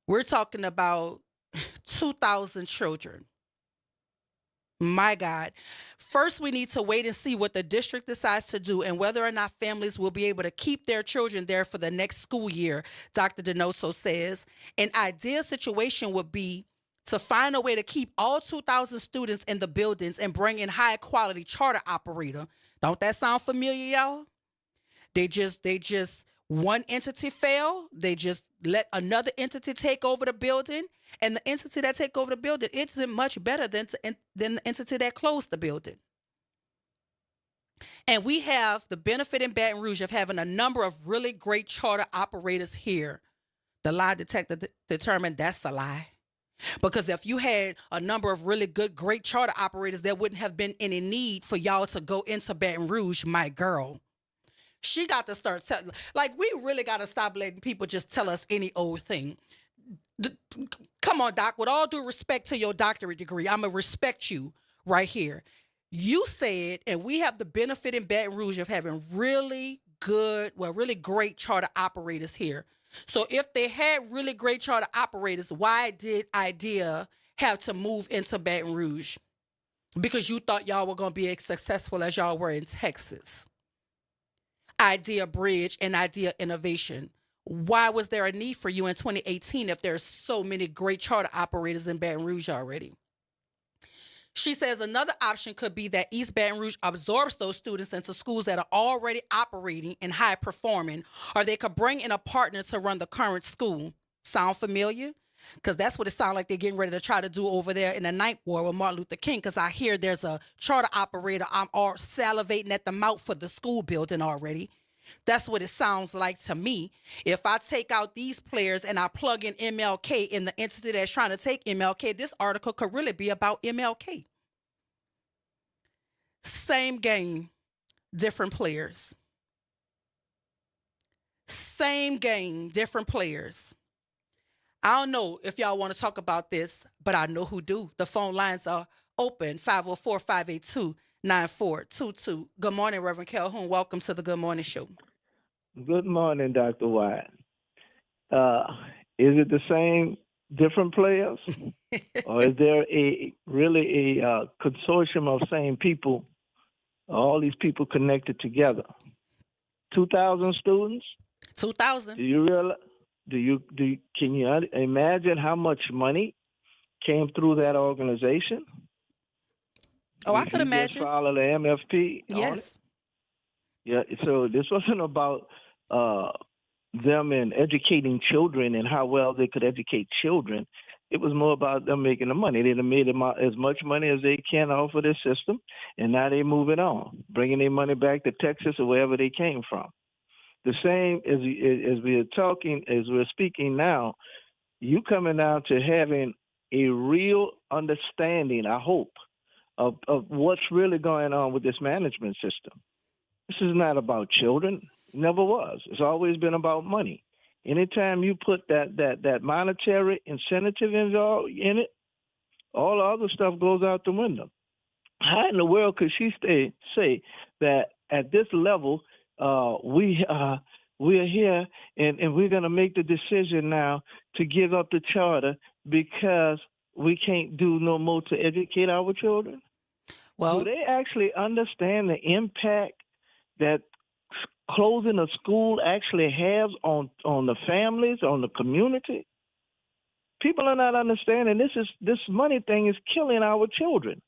We're talking about 2,000 children. My God. First, we need to wait and see what the district decides to do and whether or not families will be able to keep their children there for the next school year, Dr. Donoso says. An ideal situation would be to find a way to keep all 2,000 students in the buildings and bring in high-quality charter operator. Don't that sound familiar, y'all? They just one entity fail. They just let another entity take over the building, and the entity that take over the building isn't much better than the entity that closed the building. And we have the benefit in Baton Rouge of having a number of really great charter operators here. The lie detector determined that's a lie. Because if you had a number of really good, great charter operators, there wouldn't have been any need for y'all to go into Baton Rouge, my girl. She got to start telling, like, we really got to stop letting people just tell us any old thing. Come on, Doc, with all due respect to your doctorate degree, I'm going to respect you right here. You said, and we have the benefit in Baton Rouge of having really good, well, really great charter operators here. So if they had really great charter operators, why did IDEA have to move into Baton Rouge? Because you thought y'all were going to be as successful as y'all were in Texas. IDEA Bridge and IDEA Innovation. Why was there a need for you in 2018 if there's so many great charter operators in Baton Rouge already? She says another option could be that East Baton Rouge absorbs those students into schools that are already operating and high performing, or they could bring in a partner to run the current school. Sound familiar? Because that's what it sounds like they're getting ready to try to do over there in the Ninth Ward with Martin Luther King, because I hear there's a charter operator. I'm all salivating at the mouth for the school building already. That's what it sounds like to me. If I take out these players and I plug in MLK in the entity that's trying to take MLK, this article could really be about MLK. Same game, different players. Same game, different players. I don't know if y'all want to talk about this, but I know who do. The phone lines are open, 504-582-9422. Good morning, Reverend Calhoun. Welcome to the Good Morning Show. Good morning, Dr. Wyatt. Is it the same, different players? Or is there really a consortium of same people, all these people connected together? 2,000 students? 2,000. Do you realize? Can you imagine how much money came through that organization? Oh, I could imagine. Just follow the MFP. Yes. Yeah. So this wasn't about them and educating children and how well they could educate children. It was more about them making the money. They made as much money as they can off of this system, and now they're moving on, bringing their money back to Texas or wherever they came from. The same as we're speaking now, you coming down to having a real understanding, I hope, of what's really going on with this management system. This is not about children. It never was. It's always been about money. Anytime you put that monetary incentive involved in it, all the other stuff goes out the window. How in the world could she say that at this level we are here and we're going to make the decision now to give up the charter because we can't do no more to educate our children? Well, do they actually understand the impact that closing a school actually has on the families, on the community? People are not understanding this money thing is killing our children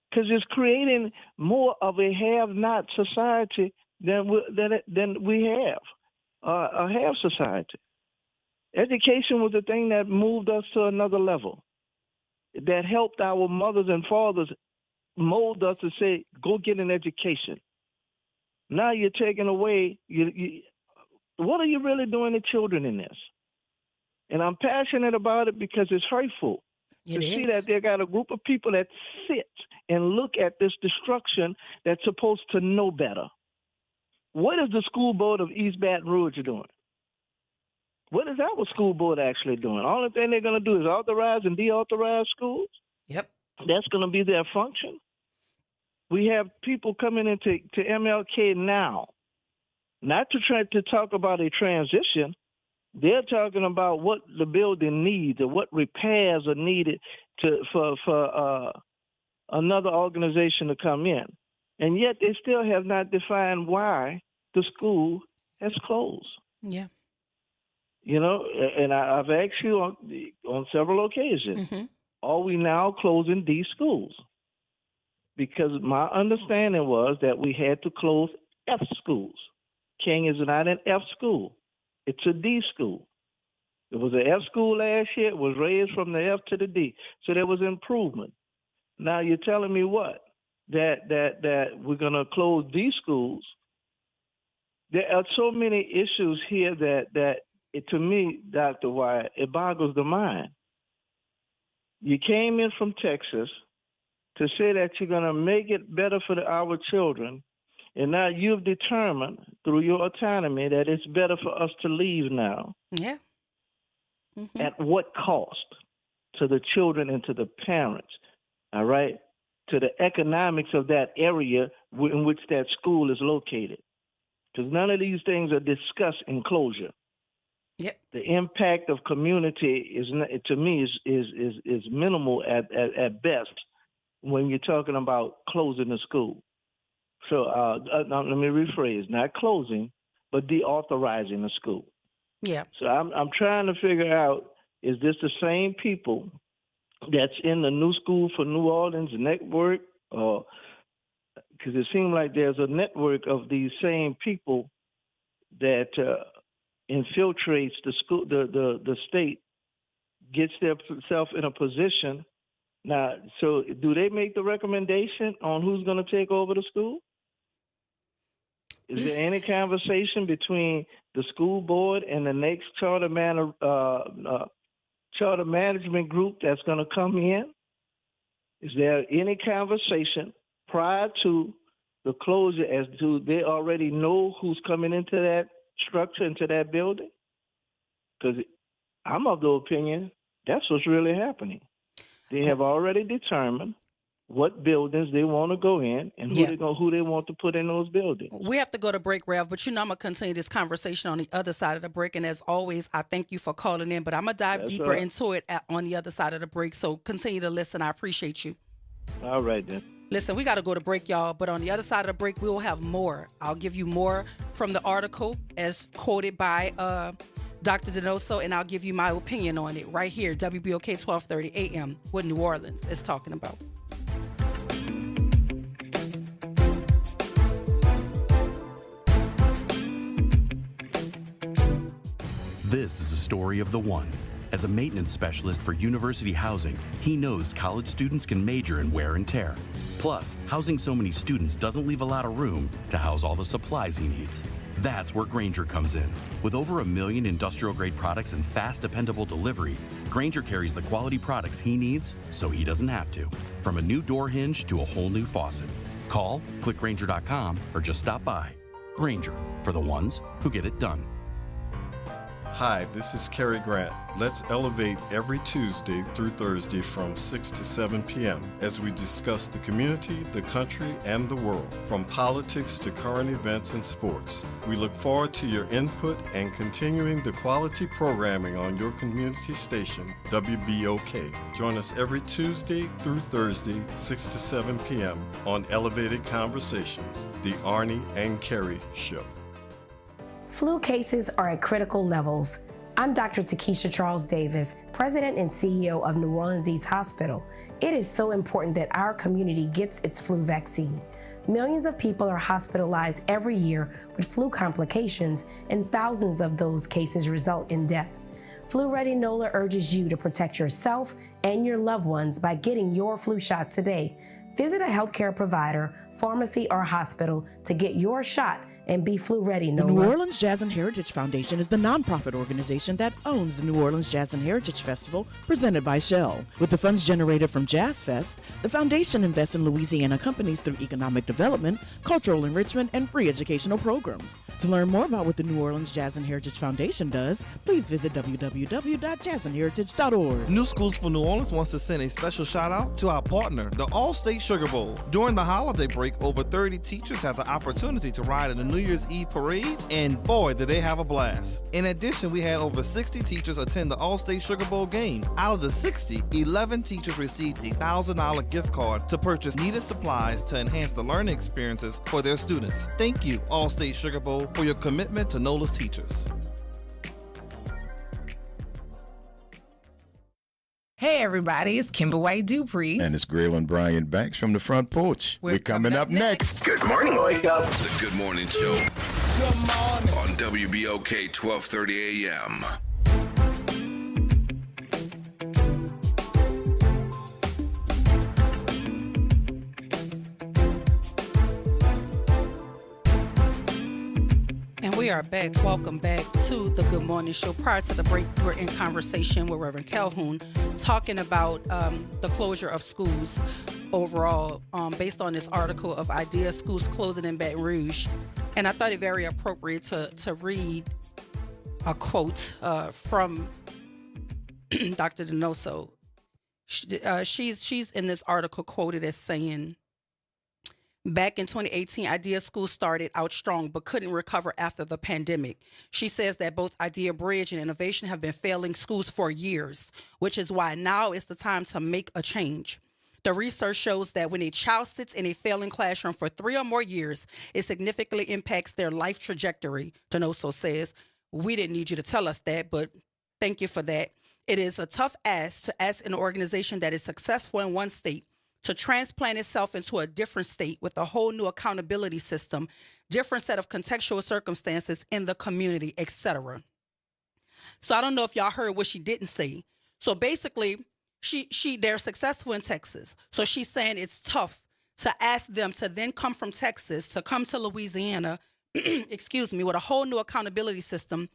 because it's creating more of a have-not society than we have, a have society. Education was the thing that moved us to another level, that helped our mothers and fathers mold us to say, go get an education. Now you're taking away, what are you really doing to children in this? And I'm passionate about it because it's hurtful to see that they got a group of people that sit and look at this destruction that's supposed to know better. What is the school board of East Baton Rouge doing? What is our school board actually doing? All the thing they're going to do is authorize and deauthorize schools? Yep. That's going to be their function. We have people coming into MLK now, not to try to talk about a transition. They're talking about what the building needs or what repairs are needed for another organization to come in. And yet they still have not defined why the school has closed. Yeah. You know, and I've asked you on several occasions, are we now closing these schools? Because my understanding was that we had to close F schools. King is not an F school. It's a D school. It was an F school last year. It was raised from the F to the D. So there was improvement. Now you're telling me what? That we're going to close these schools. There are so many issues here that to me, Dr. Wyatt, it boggles the mind. You came in from Texas to say that you're going to make it better for our children, and now you've determined through your autonomy that it's better for us to leave now. Yeah. At what cost? To the children and to the parents, all right? To the economics of that area in which that school is located. Because none of these things are discussed in closure. Yep. The impact of community is, to me, is minimal at best when you're talking about closing the school. So let me rephrase: not closing, but deauthorizing the school. Yeah. So I'm trying to figure out: is this the same people that's in the New School for New Orleans network, or because it seems like there's a network of these same people that infiltrates the school, the state, gets themselves in a position. Now, so do they make the recommendation on who's going to take over the school? Is there any conversation between the school board and the next charter management group that's going to come in? Is there any conversation prior to the closure as to they already know who's coming into that structure, into that building? Because I'm of the opinion that's what's really happening. They have already determined what buildings they want to go in and who they want to put in those buildings. We have to go to break, Rev, but I'm going to continue this conversation on the other side of the break. And as always, I thank you for calling in, but I'm going to dive deeper into it on the other side of the break. So continue to listen. I appreciate you. All right, then. Listen, we got to go to break, y'all, but on the other side of the break, we will have more. I'll give you more from the article as quoted by Dr. Donoso, and I'll give you my opinion on it right here, WBOK 1230 AM, what New Orleans is talking about. This is a story of the one. As a maintenance specialist for University Housing, he knows college students can major in wear and tear. Plus, housing so many students doesn't leave a lot of room to house all the supplies he needs. That's where Grainger comes in. With over 1 million industrial-grade products and fast, dependable delivery, Grainger carries the quality products he needs so he doesn't have to. From a new door hinge to a whole new faucet. Call, click Grainger.com, or just stop by. Grainger, for the ones who get it done. Hi, this is Cary Grant. Let's elevate every Tuesday through Thursday from 6 to 7 p.m. as we discuss the community, the country, and the world, from politics to current events and sports. We look forward to your input and continuing the quality programming on your community station, WBOK. Join us every Tuesday through Thursday, 6 to 7 p.m. on Elevated Conversations, the Arnie and Cary Show. Flu cases are at critical levels. I'm Dr. Takesha Charles Davis, President and CEO of New Orleans East Hospital. It is so important that our community gets its flu vaccine. Millions of people are hospitalized every year with flu complications, and thousands of those cases result in death. Flu Ready NOLA urges you to protect yourself and your loved ones by getting your flu shot today. Visit a healthcare provider, pharmacy, or hospital to get your shot and be flu ready, The NOLA. New Orleans Jazz and Heritage Foundation is the nonprofit organization that owns the New Orleans Jazz and Heritage Festival presented by Shell. With the funds generated from Jazz Fest, the foundation invests in Louisiana companies through economic development, cultural enrichment, and free educational programs. To learn more about what the New Orleans Jazz and Heritage Foundation does, please visit www.jazzandheritage.org. New Schools for New Orleans wants to send a special shout out to our partner, the All-State Sugar Bowl. During the holiday break, over 30 teachers have the opportunity to ride in the New Year's Eve parade, and boy, did they have a blast. In addition, we had over 60 teachers attend the All-State Sugar Bowl game. Out of the 60, 11 teachers received a $1,000 gift card to purchase needed supplies to enhance the learning experiences for their students. Thank you, All-State Sugar Bowl, for your commitment to NOLA's teachers. Hey everybody, it's Kimber White Dupree. And it's Graylin Bryant Banks from the front porch. We're coming up next. Good morning, Wake Up. The Good Morning Show. Good morning. On WBOK 1230 AM. And we are back. Welcome back to the Good Morning Show. Prior to the break, we were in conversation with Reverend Calhoun talking about the closure of schools overall based on this article of Idea Schools Closing in Baton Rouge. And I thought it very appropriate to read a quote from Dr. Donoso. She's in this article quoted as saying, back in 2018, Idea School started out strong but couldn't recover after the pandemic. She says that both Idea Bridge and Innovation have been failing schools for years, which is why now is the time to make a change. The research shows that when a child sits in a failing classroom for 3 or more years, it significantly impacts their life trajectory, Donoso says. We didn't need you to tell us that, but thank you for that. It is a tough ask to ask an organization that is successful in one state to transplant itself into a different state with a whole new accountability system, different set of contextual circumstances in the community, etc. So I don't know if y'all heard what she didn't say. So basically, they're successful in Texas. So she's saying it's tough to ask them to then come from Texas to come to Louisiana, excuse me, with a whole new accountability system,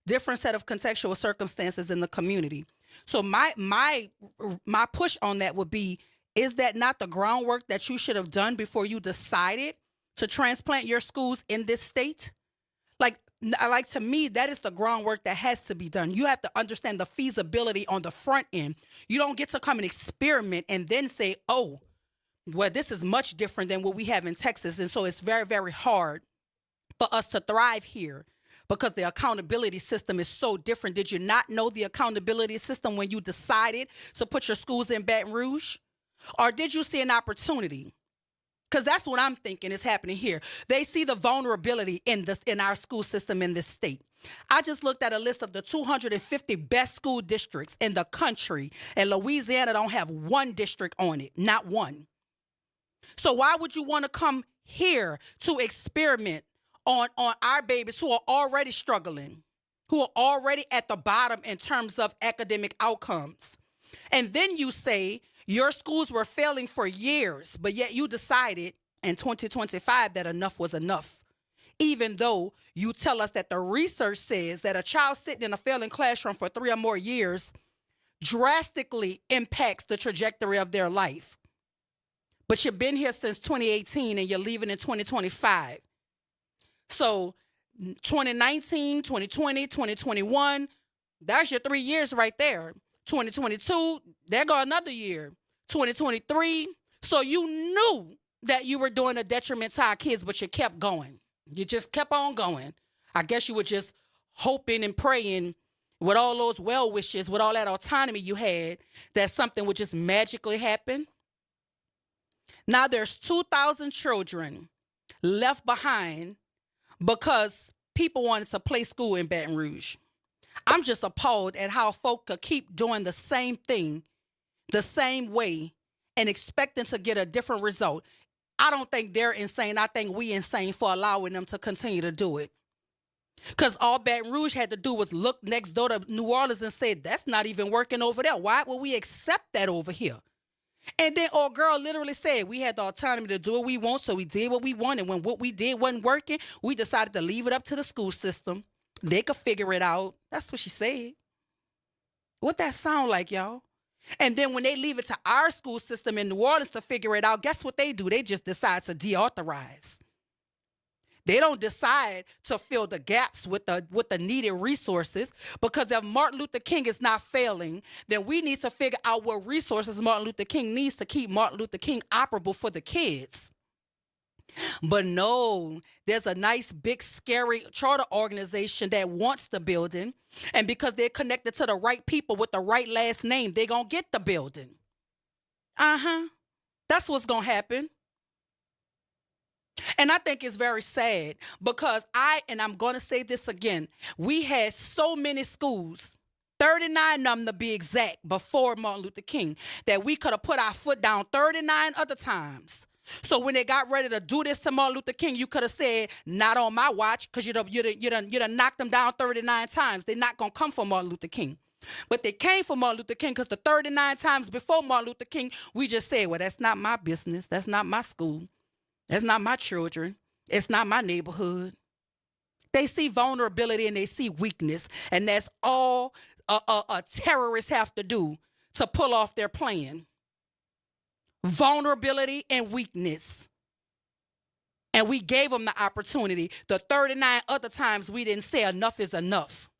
different set of contextual circumstances in the community. So my push on that would be, is that not the groundwork that you should have done before you decided to transplant your schools in this state? Like to me, that is the groundwork that has to be done. You have to understand the feasibility on the front end. You don't get to come and experiment and then say, oh, well, this is much different than what we have in Texas. And so it's very, very hard for us to thrive here because the accountability system is so different. Did you not know the accountability system when you decided to put your schools in Baton Rouge? Or did you see an opportunity? Because that's what I'm thinking is happening here. They see the vulnerability in our school system in this state. I just looked at a list of the 250 best school districts in the country, and Louisiana don't have one district on it, not one. So why would you want to come here to experiment on our babies who are already struggling, who are already at the bottom in terms of academic outcomes? And then you say, your schools were failing for years, but yet you decided in 2025 that enough was enough. Even though you tell us that the research says that a child sitting in a failing classroom for 3 or more years drastically impacts the trajectory of their life. But you've been here since 2018 and you're leaving in 2025. So 2019, 2020, 2021, that's your 3 years right there. 2022, there go another year. 2023. So you knew that you were doing a detriment to our kids, but you kept going. You just kept on going. I guess you were just hoping and praying with all those well wishes, with all that autonomy you had, that something would just magically happen. Now there's 2,000 children left behind because people wanted to play school in Baton Rouge. I'm just appalled at how folk could keep doing the same thing, the same way, and expecting to get a different result. I don't think they're insane. I think we insane for allowing them to continue to do it. Because all Baton Rouge had to do was look next door to New Orleans and say, that's not even working over there. Why would we accept that over here? And then old girl literally said, we had the autonomy to do what we want, so we did what we wanted. When what we did wasn't working, we decided to leave it up to the school system. They could figure it out. That's what she said. What that sound like, y'all? And then when they leave it to our school system in New Orleans to figure it out, guess what they do? They just decide to deauthorize. They don't decide to fill the gaps with the needed resources, because if Martin Luther King is not failing, then we need to figure out what resources Martin Luther King needs to keep Martin Luther King operable for the kids. But no, there's a nice, big, scary charter organization that wants the building. And because they're connected to the right people with the right last name, they're going to get the building. That's what's going to happen. And I think it's very sad because I'm going to say this again, we had so many schools, 39 of them to be exact, before Martin Luther King, that we could have put our foot down 39 other times. So when they got ready to do this to Martin Luther King, you could have said, not on my watch, because you done knocked them down 39 times. They're not going to come for Martin Luther King. But they came for Martin Luther King because the 39 times before Martin Luther King, we just said, well, that's not my business. That's not my school. That's not my children. It's not my neighborhood. They see vulnerability and they see weakness. And that's all a terrorist have to do to pull off their plan. Vulnerability and weakness. And we gave them the opportunity. The 39 other times we didn't say enough is enough.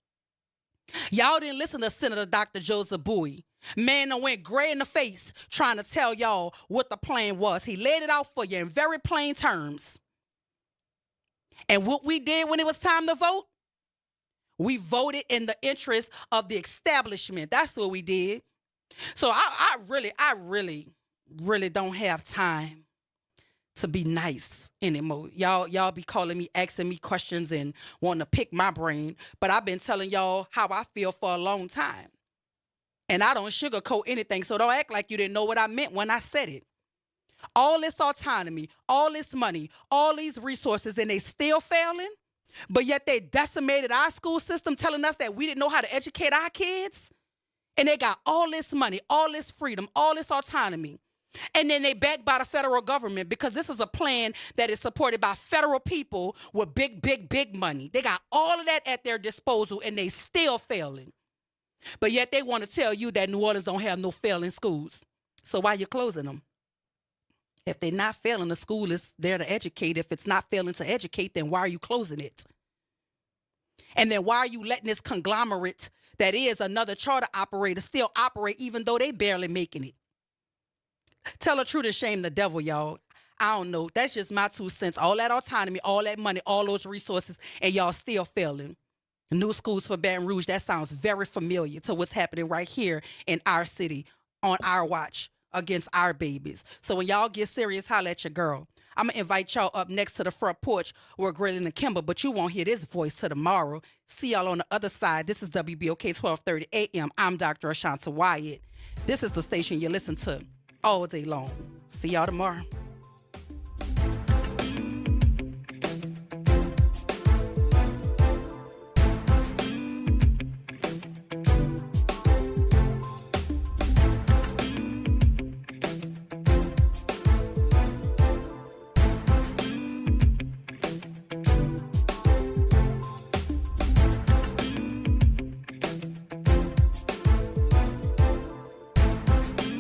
Y'all didn't listen to Senator Dr. Joseph Bowie. Man that went gray in the face trying to tell y'all what the plan was. He laid it out for you in very plain terms. And what we did when it was time to vote, we voted in the interest of the establishment. That's what we did. So I really don't have time to be nice anymore. Y'all be calling me, asking me questions and wanting to pick my brain. But I've been telling y'all how I feel for a long time. And I don't sugarcoat anything, so don't act like you didn't know what I meant when I said it. All this autonomy, all this money, all these resources, and they still failing, but yet they decimated our school system, telling us that we didn't know how to educate our kids. And they got all this money, all this freedom, all this autonomy. And then they backed by the federal government, because this is a plan that is supported by federal people with big money. They got all of that at their disposal, and they still failing. But yet they want to tell you that New Orleans don't have no failing schools. So why you closing them? If they're not failing, the school is there to educate. If it's not failing to educate, then why are you closing it? And then why are you letting this conglomerate that is another charter operator still operate even though they barely making it? Tell the truth and shame the devil, y'all. I don't know. That's just my 2 cents. All that autonomy, all that money, all those resources, and y'all still failing. New schools for Baton Rouge, that sounds very familiar to what's happening right here in our city on our watch against our babies. So when y'all get serious, holla at your girl. I'm going to invite y'all up next to the front porch where Grilling and Kimber, but you won't hear this voice till tomorrow. See y'all on the other side. This is WBOK 1230 AM. I'm Dr. Ashanta Wyatt. This is the station you listen to all day long. See y'all tomorrow.